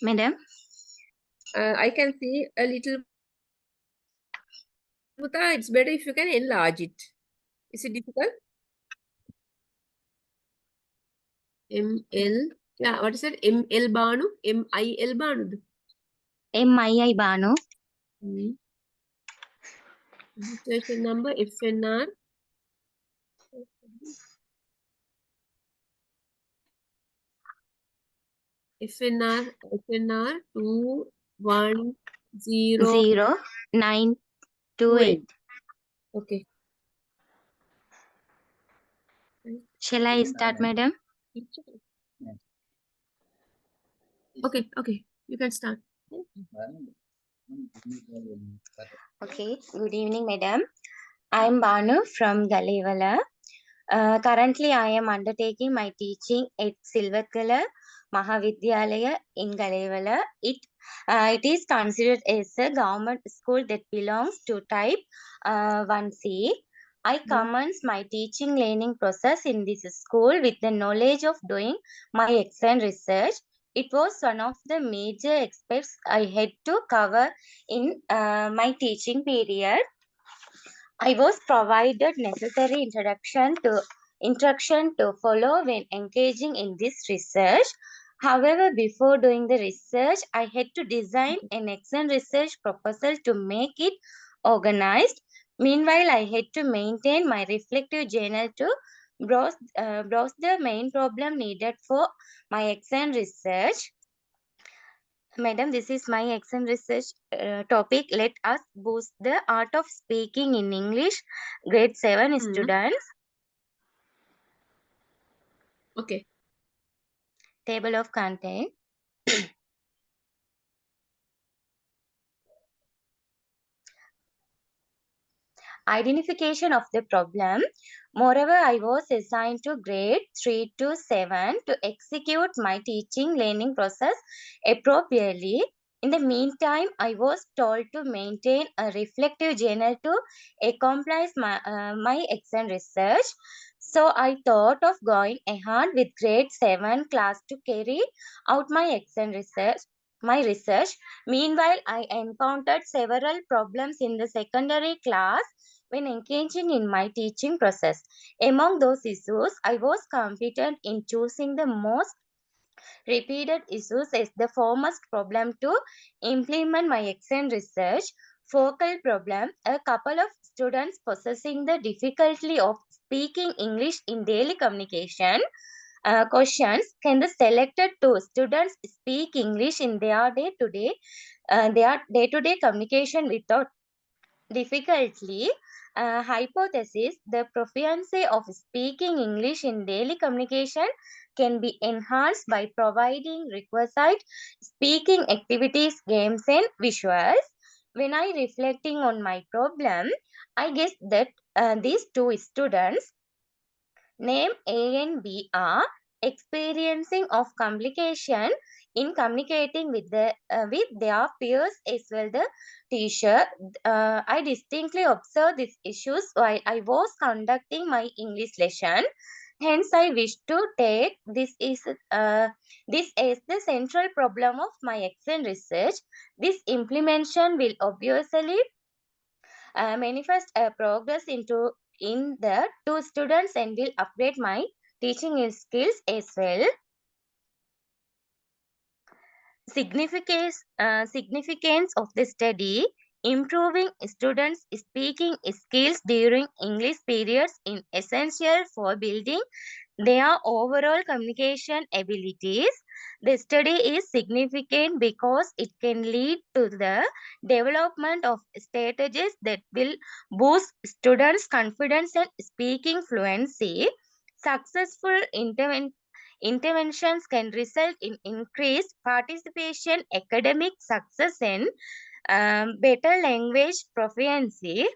Madam, I can see a little... Puta, it's better if you can enlarge it. Is it difficult? ML... Yeah, what is it? ML Banu? MIL Banu? MII Banu. Registration number FNR. FNR 2 1 0 0 9 2 2 8. 8. Okay. Shall I start, madam? Okay, okay. You can start. Okay. Good evening, madam. I am Banu from Galivala. Currently, I am undertaking my teaching at Silvakkala Mahavidyalaya in Galivala. It is considered as a government school that belongs to type 1C. I commence my teaching learning process in this school with the knowledge of doing my excellent research. It was one of the major aspects I had to cover in my teaching period. I was provided necessary instruction to follow when engaging in this research. However, before doing the research, I had to design an excellent research proposal to make it organized. Meanwhile, I had to maintain my reflective journal to browse the main problem needed for my excellent research. Madam, this is my exam research topic. Let us boost the art of speaking in English. Grade 7 students. Okay. Table of content. Identification of the problem. Moreover, I was assigned to grade 3 to 7 to execute my teaching learning process appropriately. In the meantime, I was told to maintain a reflective journal to accomplish my exam research. So I thought of going ahead with grade 7 class to carry out my exam research. Meanwhile, I encountered several problems in the secondary class when engaging in my teaching process. Among those issues, I was competent in choosing the most repeated issues as the foremost problem to implement my excellent research. Focal problem: a couple of students possessing the difficulty of speaking English in daily communication. Questions: can the selected two students speak English in their day-to-day communication without difficulty? Hypothesis: the proficiency of speaking English in daily communication can be enhanced by providing requisite speaking activities, games, and visuals. When I reflecting on my problem, I guess that these two students, name A and B, are experiencing of complication in communicating with their peers as well the teacher. I distinctly observed these issues while I was conducting my English lesson. Hence, I wish to take this as the central problem of my excellent research. This implementation will obviously manifest a progress in the two students and will upgrade my teaching skills as well. Significance of the study: improving students' speaking skills during English periods is essential for building their overall communication abilities. The study is significant because it can lead to the development of strategies that will boost students' confidence and speaking fluency. Successful interventions can result in increased participation, academic success, and better language proficiency.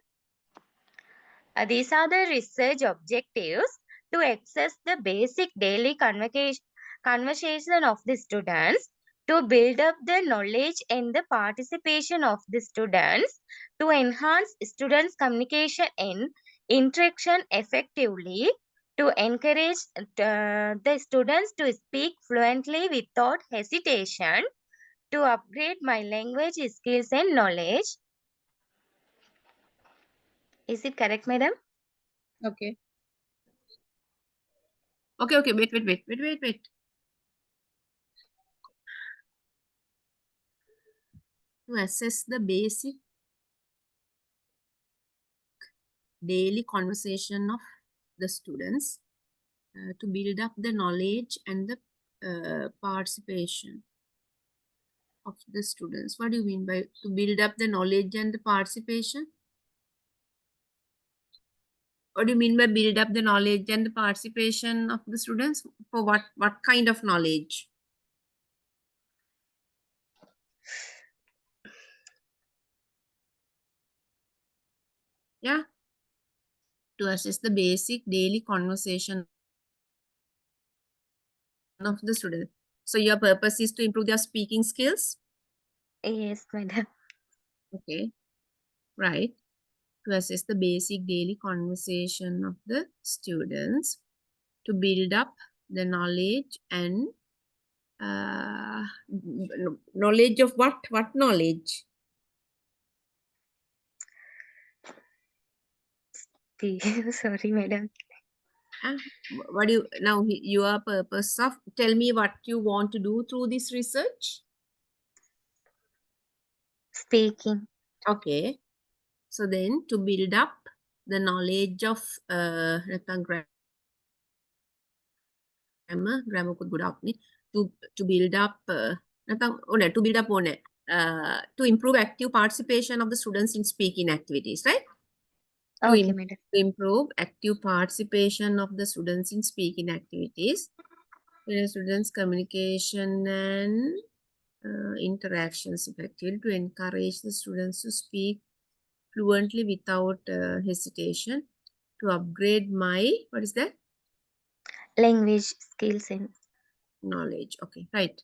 These are the research objectives: to access the basic daily conversation of the students, to build up the knowledge and the participation of the students, to enhance students' communication and interaction effectively, to encourage the students to speak fluently without hesitation, to upgrade my language skills and knowledge. Is it correct, madam? Okay. Okay. Wait. To assess the basic daily conversation of the students, to build up the knowledge and the participation. of the students? What do you mean by to build up the knowledge and the participation? What do you mean by build up the knowledge and the participation of the students? For what kind of knowledge? Yeah. To assess the basic daily conversation of the student. So your purpose is to improve their speaking skills? Yes, madam. Okay. Right. To assess the basic daily conversation of the students, to build up the knowledge and knowledge of what? What knowledge? Sorry, madam. What do you now? Your purpose of tell me what you want to do through this research. Speaking. Okay. So then to build up the knowledge of grammar could good up to build up to build up on to improve active participation of the students in speaking activities, right? Okay, madam. To improve active participation of the students in speaking activities, students communication and interactions effectively, to encourage the students to speak fluently without hesitation, to upgrade my, what is that? Language skills and Knowledge. Okay, right.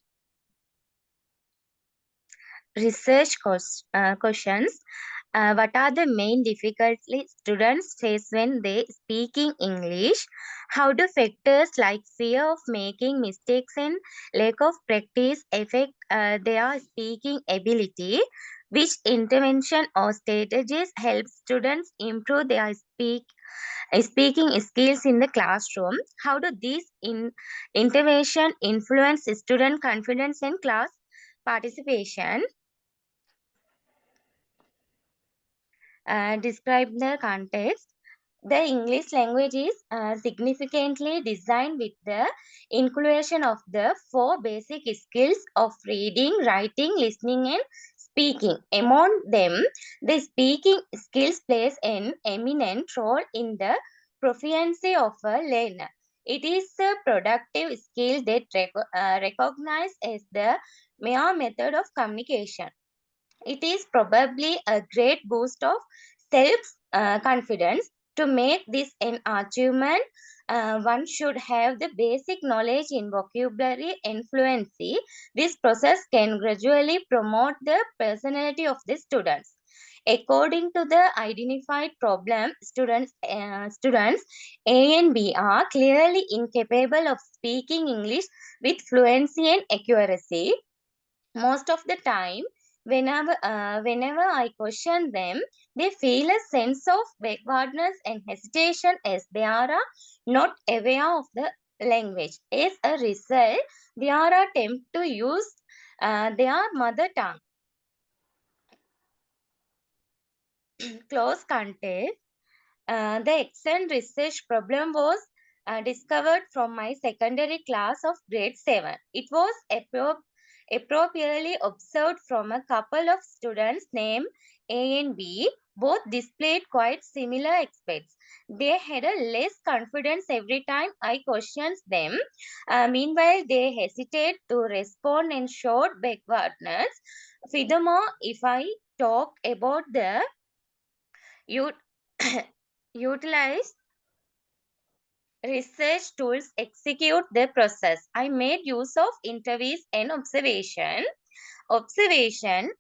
research questions. What are the main difficulties students face when they speaking English? How do factors like fear of making mistakes and lack of practice affect their speaking ability? Which intervention or strategies help students improve their speaking skills in the classroom? How do these intervention influence student confidence and class participation? Describe the context. The English language is significantly designed with the inclusion of the 4 basic skills of reading, writing, listening, and speaking. Among them, the speaking skills plays an eminent role in the proficiency of a learner. It is a productive skill that recognized as the mere method of communication. It is probably a great boost of self confidence. To make this an achievement, one should have the basic knowledge in vocabulary and fluency. This process can gradually promote the personality of the students. According to the identified problem, students A and B are clearly incapable of speaking English with fluency and accuracy. Most of the time, whenever I question them, they feel a sense of backwardness and hesitation as they are not aware of the language. As a result, they are tempted to use their mother tongue. Close context. The extent research problem was discovered from my secondary class of grade 7. It was appropriately observed from a couple of students named A and B. Both displayed quite similar aspects. They had a less confidence every time I questioned them. Meanwhile, they hesitate to respond and showed backwardness. Furthermore, if I talk about the utilize research tools execute the process. I made use of interviews and observation.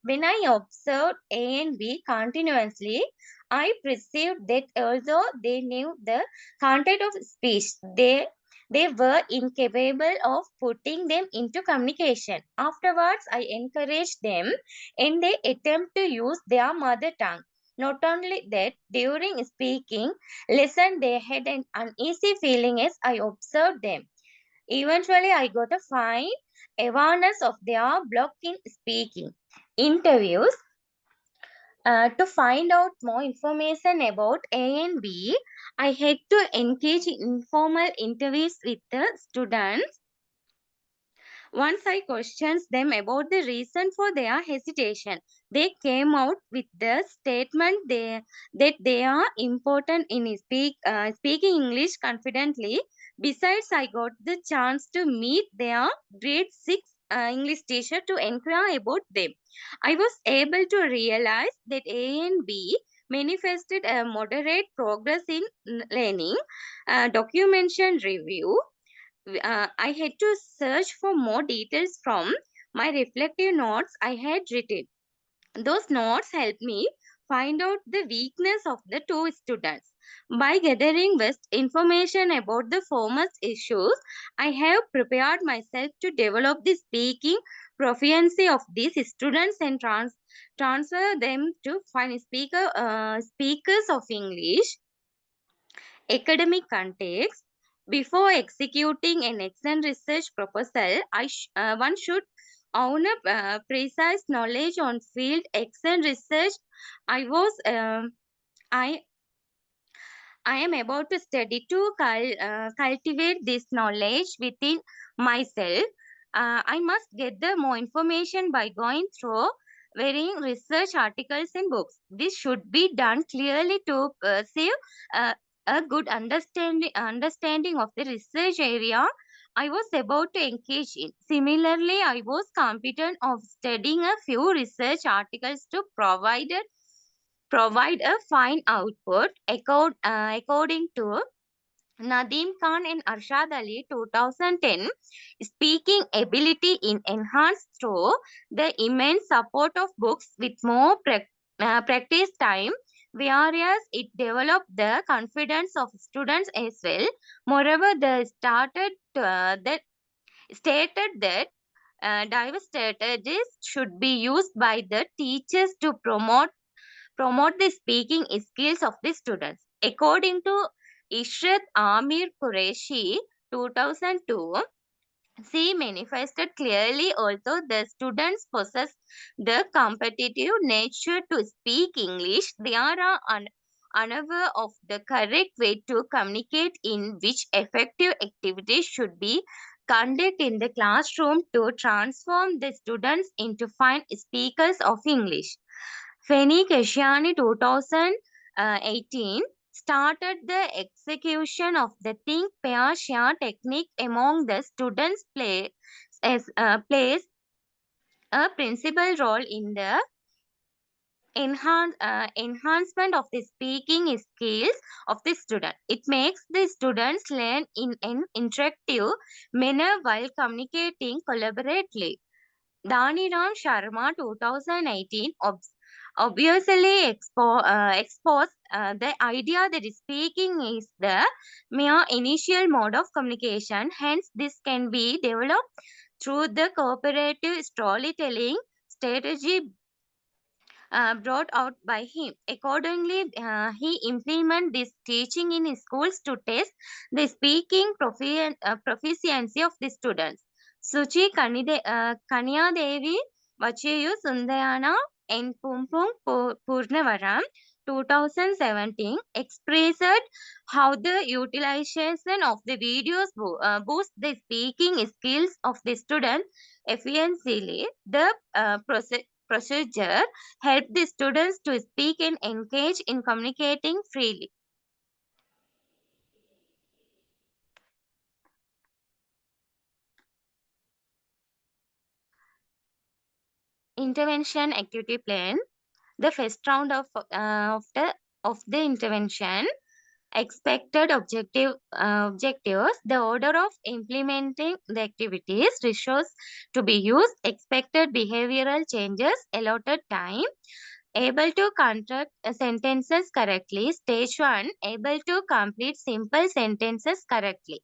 When I observed A and B continuously, I perceived that although they knew the content of speech, they were incapable of putting them into communication. Afterwards, I encouraged them and they attempt to use their mother tongue. Not only that, during speaking lesson, they had an uneasy feeling as I observed them. Eventually, I got a fine awareness of their block in speaking. Interviews. To find out more information about A and B, I had to engage in informal interviews with the students. Once I questioned them about the reason for their hesitation, they came out with the statement that they are important in speaking English confidently. Besides, I got the chance to meet their grade 6 English teacher to inquire about them. I was able to realize that A and B manifested a moderate progress in learning, documentation review. I had to search for more details from my reflective notes I had written. Those notes helped me find out the weakness of the two students. By gathering best information about the former's issues, I have prepared myself to develop the speaking proficiency of these students and transfer them to fine speakers of English academic context. Before executing an excellent research proposal, one should own a precise knowledge on field. Excellent research. I was I I am about to study to cultivate this knowledge within myself. I must get the more information by going through varying research articles and books. This should be done clearly to perceive uh, a good understanding of the research area I was about to engage in. Similarly, I was competent of studying a few research articles to provide a fine output. According to Nadeem Khan and Arshad Ali 2010, speaking ability in enhanced through the immense support of books with more practice time, whereas it developed the confidence of students as well. Moreover, that stated that diverse strategies should be used by the teachers to promote the speaking skills of the students. According to Ishrat Amir Qureshi, 2002, she manifested clearly although the students possess the competitive nature to speak English, they are unaware of the correct way to communicate in which effective activities should be conducted in the classroom to transform the students into fine speakers of English. Feni Keshiani 2018 started the execution of the think, pair, share technique among the students plays a principal role in the enhancement of the speaking skills of the student. It makes the students learn in an interactive manner while communicating collaboratively. Dhaniram Sharma 2018 obviously exposed the idea that speaking is the mere initial mode of communication. Hence, this can be developed through the cooperative storytelling strategy brought out by him. Accordingly, he implemented this teaching in his schools to test the speaking proficiency of the students. Suchi Kanya Devi Vachayu Sundayana and Pumpung Purnavaram 2017 expressed how the utilization of the videos boost the speaking skills of the student efficiently. The procedure help the students to speak and engage in communicating freely. Intervention activity plan. The first round of the intervention expected objectives. The order of implementing the activities ratios to be used, expected behavioral changes, allotted time, able to construct sentences correctly. Stage 1, able to complete simple sentences correctly.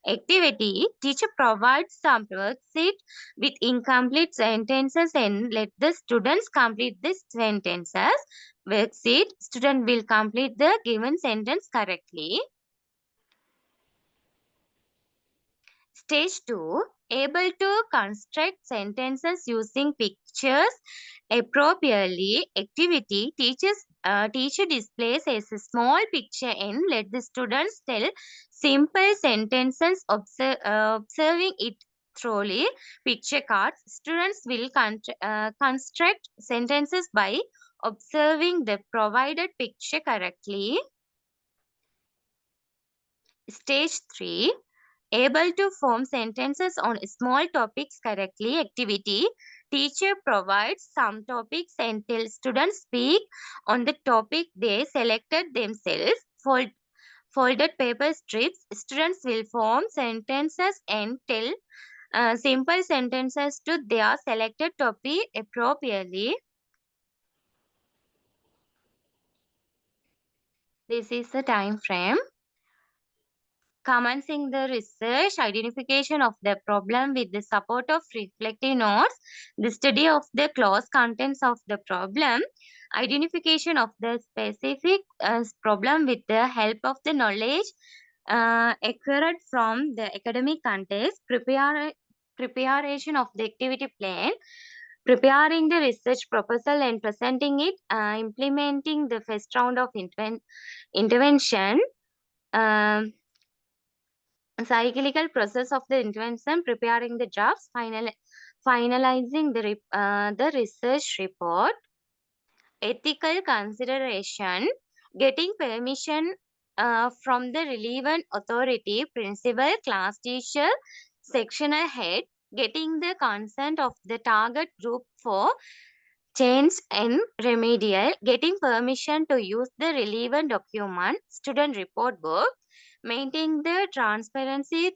Activity, teacher provides some worksheet with incomplete sentences and let the students complete these sentences. Worksheet, student will complete the given sentence correctly. Stage 2, able to construct sentences using pictures appropriately. Activity, teacher displays a small picture and let the students tell simple sentences observing it thoroughly picture cards. Students will construct sentences by observing the provided picture correctly. Stage 3. Able to form sentences on small topics correctly. Activity. Teacher provides some topics and tells students speak on the topic they selected themselves. Folded paper strips. Students will form sentences and tell simple sentences to their selected topic appropriately. This is the time frame. Commencing the research, identification of the problem with the support of reflective notes, the study of the clause contents of the problem, identification of the specific problem with the help of the knowledge acquired from the academic context, preparation of the activity plan, preparing the research proposal and presenting it, implementing the first round of intervention, cyclical process of the intervention, preparing the drafts, finalizing the research report, ethical consideration, getting permission from the relevant authority, principal, class teacher, sectional head, getting the consent of the target group for change and remedial, getting permission to use the relevant document, student report book, maintaining the transparency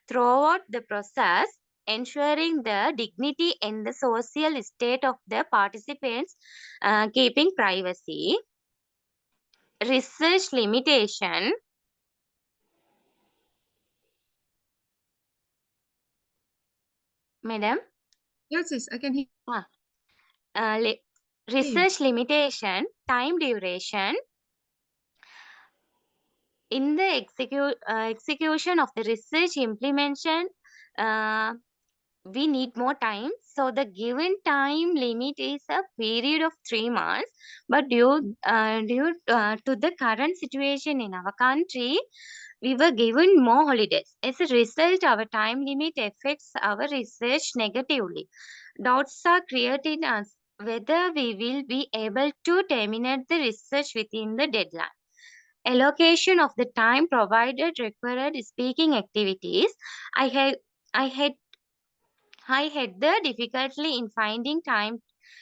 throughout the process, ensuring the dignity and the social state of the participants, keeping privacy. Research limitation. Madam? Yes, yes, I can hear. Research limitation, time duration. In the execution of the research implementation, we need more time. So the given time limit is a period of 3 months. But due to the current situation in our country, we were given more holidays. As a result, our time limit affects our research negatively. Doubts are created as whether we will be able to terminate the research within the deadline. Allocation of the time provided required speaking activities. I had the difficulty in finding time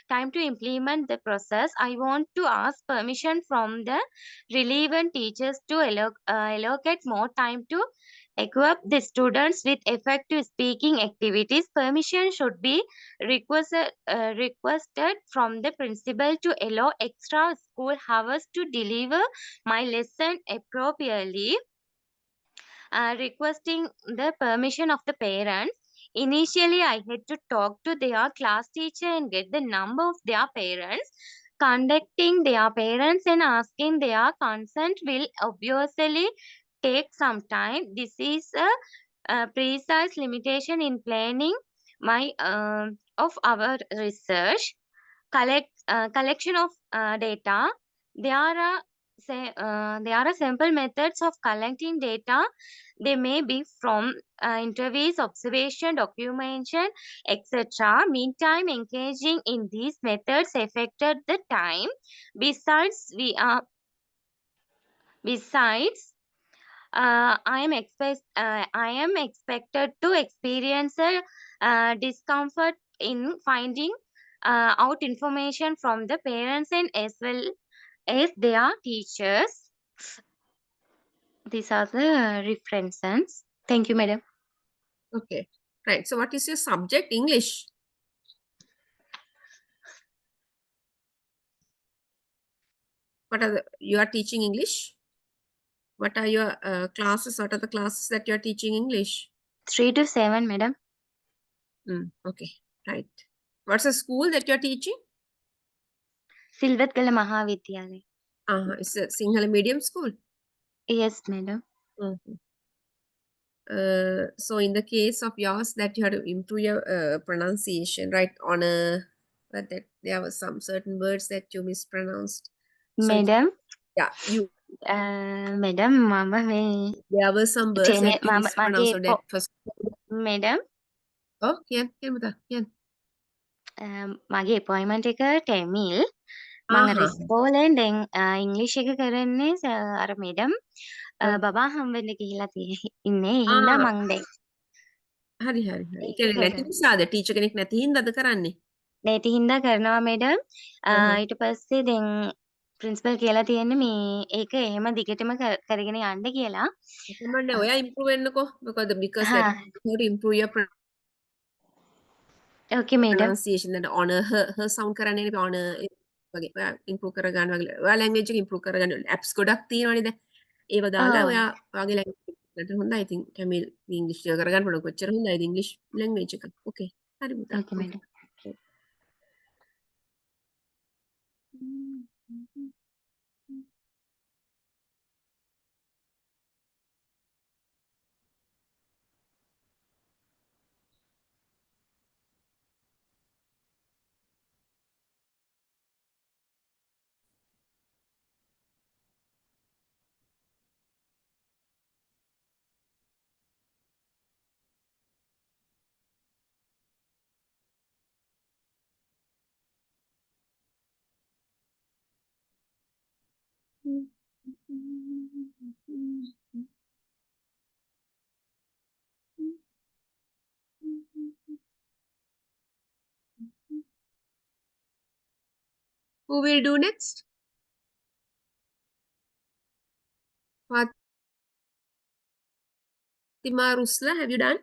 to implement the process. I want to ask permission from the relevant teachers to allocate more time to equip the students with effective speaking activities. Permission should be requested from the principal to allow extra school hours to deliver my lesson appropriately. Requesting the permission of the parents. Initially, I had to talk to their class teacher and get the number of their parents. Contacting their parents and asking their consent will obviously take some time. This is a precise limitation in planning of our research. Collection of data. There are simple methods of collecting data. They may be from interviews, observation, documentation, etc. Meantime, engaging in these methods affected the time. Besides, I am expected to experience a discomfort in finding out information from the parents and as well as their teachers. These are the references. Thank you, madam. Okay, right. So what is your subject? English. You are teaching English? What are your classes? What are the classes that you are teaching English? 3 to 7, madam. Okay, right. What's the school that you are teaching? Silvatkala Mahavidyalaya. It's a Sinhala medium school. Yes, madam. So in the case of yours, that you have to improve your pronunciation, right? But that there were some certain words that you mispronounced. So Madam. you. Madam, Mama there were some words that you mispronounced. So that first. Madam. Oh, කියන්න පුතා කියන්න. මගේ appointment එක ටෙමිල් මම අර ආහා. ඉස්කෝලෙන් දැන් ඉංග්‍රීසි එක කරන්නේ අර මැඩම් ඔව්. බබා හම්බෙන්න ගිහිල්ලා ඉන්නේ. ඒ හින්දා ආ මං දැන් හරි හරි හරි. ඒ ඒක කියන්නේ නැති කරන්නේ. නිසාද? ටීචර් කෙනෙක් නැති හින්දාද කරන්නේ? නැති හින්දා කරනවා මැඩම්. හ්ම්. ඊට පස්සේ දැන් ප්‍රින්සිපල් කියලා තියෙන්නේ මේ ඒක එහෙම දිගටම කරගෙන යන්න කියලා. කමන්නේ ඔයා ඉම්ප්‍රූව් වෙන්නකෝ. මොකද because that හා how to improve your okay madam. pronunciation and honor her sound කරන්නේ නේ honor වගේ ඔයා ඉම්ප්‍රූව් කරගන්න වගේ. ඔයා ලැන්ග්වේජ් එක ඉම්ප්‍රූව් කරගන්න apps ගොඩක් තියෙනවනේ දැන්. ඒව දාලා ඔව්. ඔයා ඔයාගේ ලැන්ග්වේජ් එකට හොඳයි. ඉතින් ටැමිල් ඉංග්‍රීසි එක කරගන්න පුළුවන්. කොච්චර හොඳයිද ඉංග්‍රීසි ලැන්ග්වේජ් එක. ඕකේ. හරි පුතා. Okay madam. Who will do next? Fatima Rusla, have you done?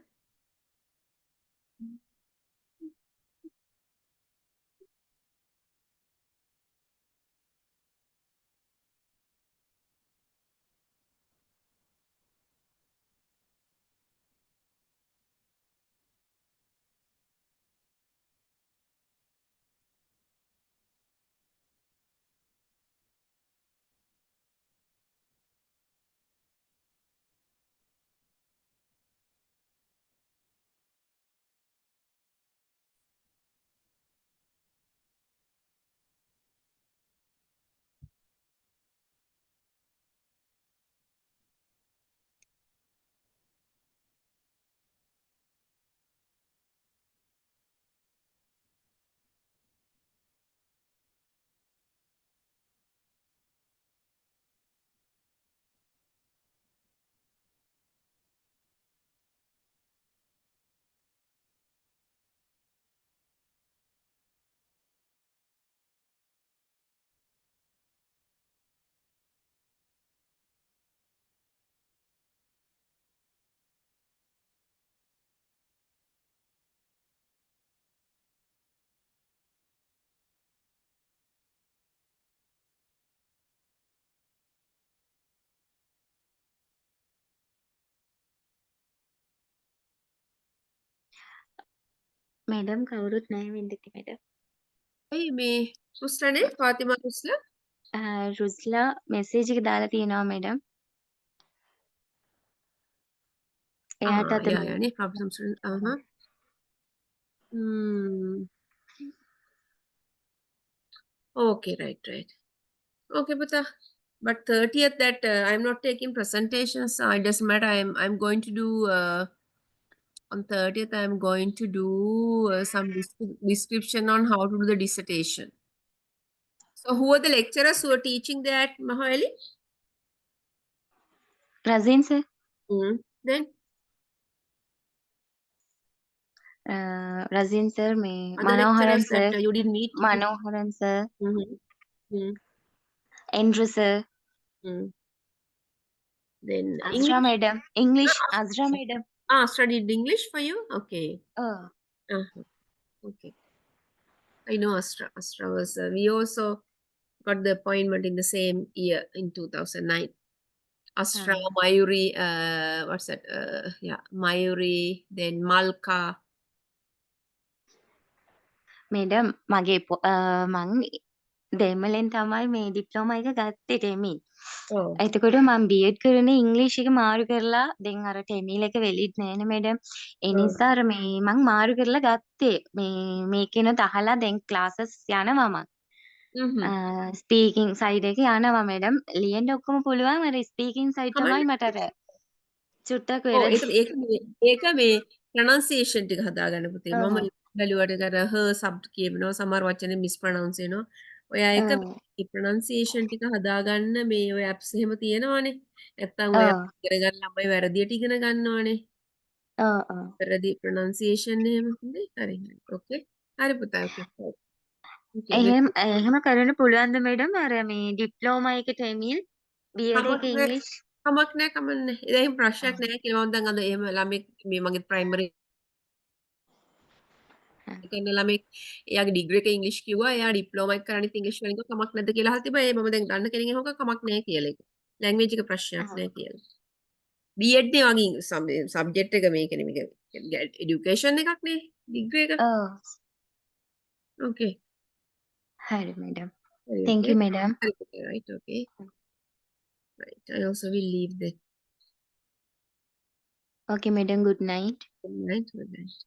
Madam කවුරුත් නැහැ වින්දිති මැඩම්. Hey, මේ රුස්ලානේ ෆාතිමා රුස්ලා. රුස්ලා මෙසේජ් එක දාලා තියෙනවා මැඩම්. එයාට අද Yeah, yeah, නේ problem student. Uh-huh. Hmm. Okay, right. Okay, but 30th that I'm not taking presentations. So it doesn't matter. I'm going to do on 30th. I'm going to do some description on how to do the dissertation. So who are the lecturers who are teaching that, Mahali? Razeen sir. Then Razeen sir මේ other Manoharan lecturers that sir you didn't meet. Manoharan sir Mm-hmm. Andrew sir Then Azra English. Madam English Azra madam. Studied English for you? Okay. ඔව්. Okay. I know Astra. Astra was, we also got the appointment in the same year in 2009. Astra, Mayuri, what's that? Yeah, Mayuri, then Malka. Madam මගේ මං දෙමළෙන් තමයි මේ diploma එක ගත්තේ ටෙමිල්. Oh. එතකොට මම B.Ed කරන්නේ ඉංග්‍රීසි එක මාරු කරලා දැන් අර ටෙමිල් එක වෙලිඩ් නෑනේ මැඩම්. ඒ නිසා අර මේ මං මාරු කරලා ගත්තේ. මේකෙනුත් අහලා දැන් ක්ලාසස් යනවා මං. ස්පීකින් සයිඩ් එක යනවා මැඩම්. ලියන්න ඔක්කොම පුළුවන්. අර ස්පීකින් සයිඩ් තමයි මට අර චුට්ටක් ඔව් වෙරදි. ඒක මේ ප්‍රොනන්සියේෂන් ටික හදාගන්න පුතේ. මම බැලුවට අර හ සබ් කියනවා සමහර වචන මිස්ප්‍රොනවුන්ස් වෙනවා. ඔයා ඒක මේ ප්‍රොනන්සියේෂන් ටික හදාගන්න මේ ඔය ඇප්ස් එහෙම තියෙනවනේ. නැත්තම් ඔයා ඉගෙන ගන්න ළමයි වැරදියට ඉගෙන ගන්නවනේ. වැරදි ප්‍රොනන්සියේෂන් එහෙම හොඳයි. හරි. ඕකේ. හරි පුතා. ඕකේ. ඕකේ. එහෙම කරන්න පුළුවන්ද මැඩම් අර මේ ඩිප්ලෝමා එකට එමින් BEd එක කමක් නෑ. ඉංග්‍රීසි කමක් නෑ කමක් නෑ. එහෙම ප්‍රශ්නයක් නෑ කියලා මම දැන් අද එහෙම ළමෙක් මේ මගේ ප්‍රයිමරි එකන ළමෙක් එයාගේ ඩිග්‍රී එක ඉංග්‍රීසි කිව්වා. එයා ඩිප්ලෝමා එක කරන්නේ ඉංග්‍රීසි වලින් කමක් නැද්ද කියලා අහලා තිබ්බා. මම දැන් දන්න කෙනෙක් එහෙම කමක් නෑ කියලා ඒක. ලැන්ග්වේජ් එක ප්‍රශ්නයක් නෑ කියලා. B.Ed නේ වගේ සබ්ජෙක්ට් එක මේකනේ මේක এডুকেෂන් එකක් නේ ඩිග්‍රී එක. ඕකේ. හරි මැඩම් හරි thank you ඕකේ. මැඩම් හරි okay right okay. Right. I also will leave the okay madam good night good night. Good night.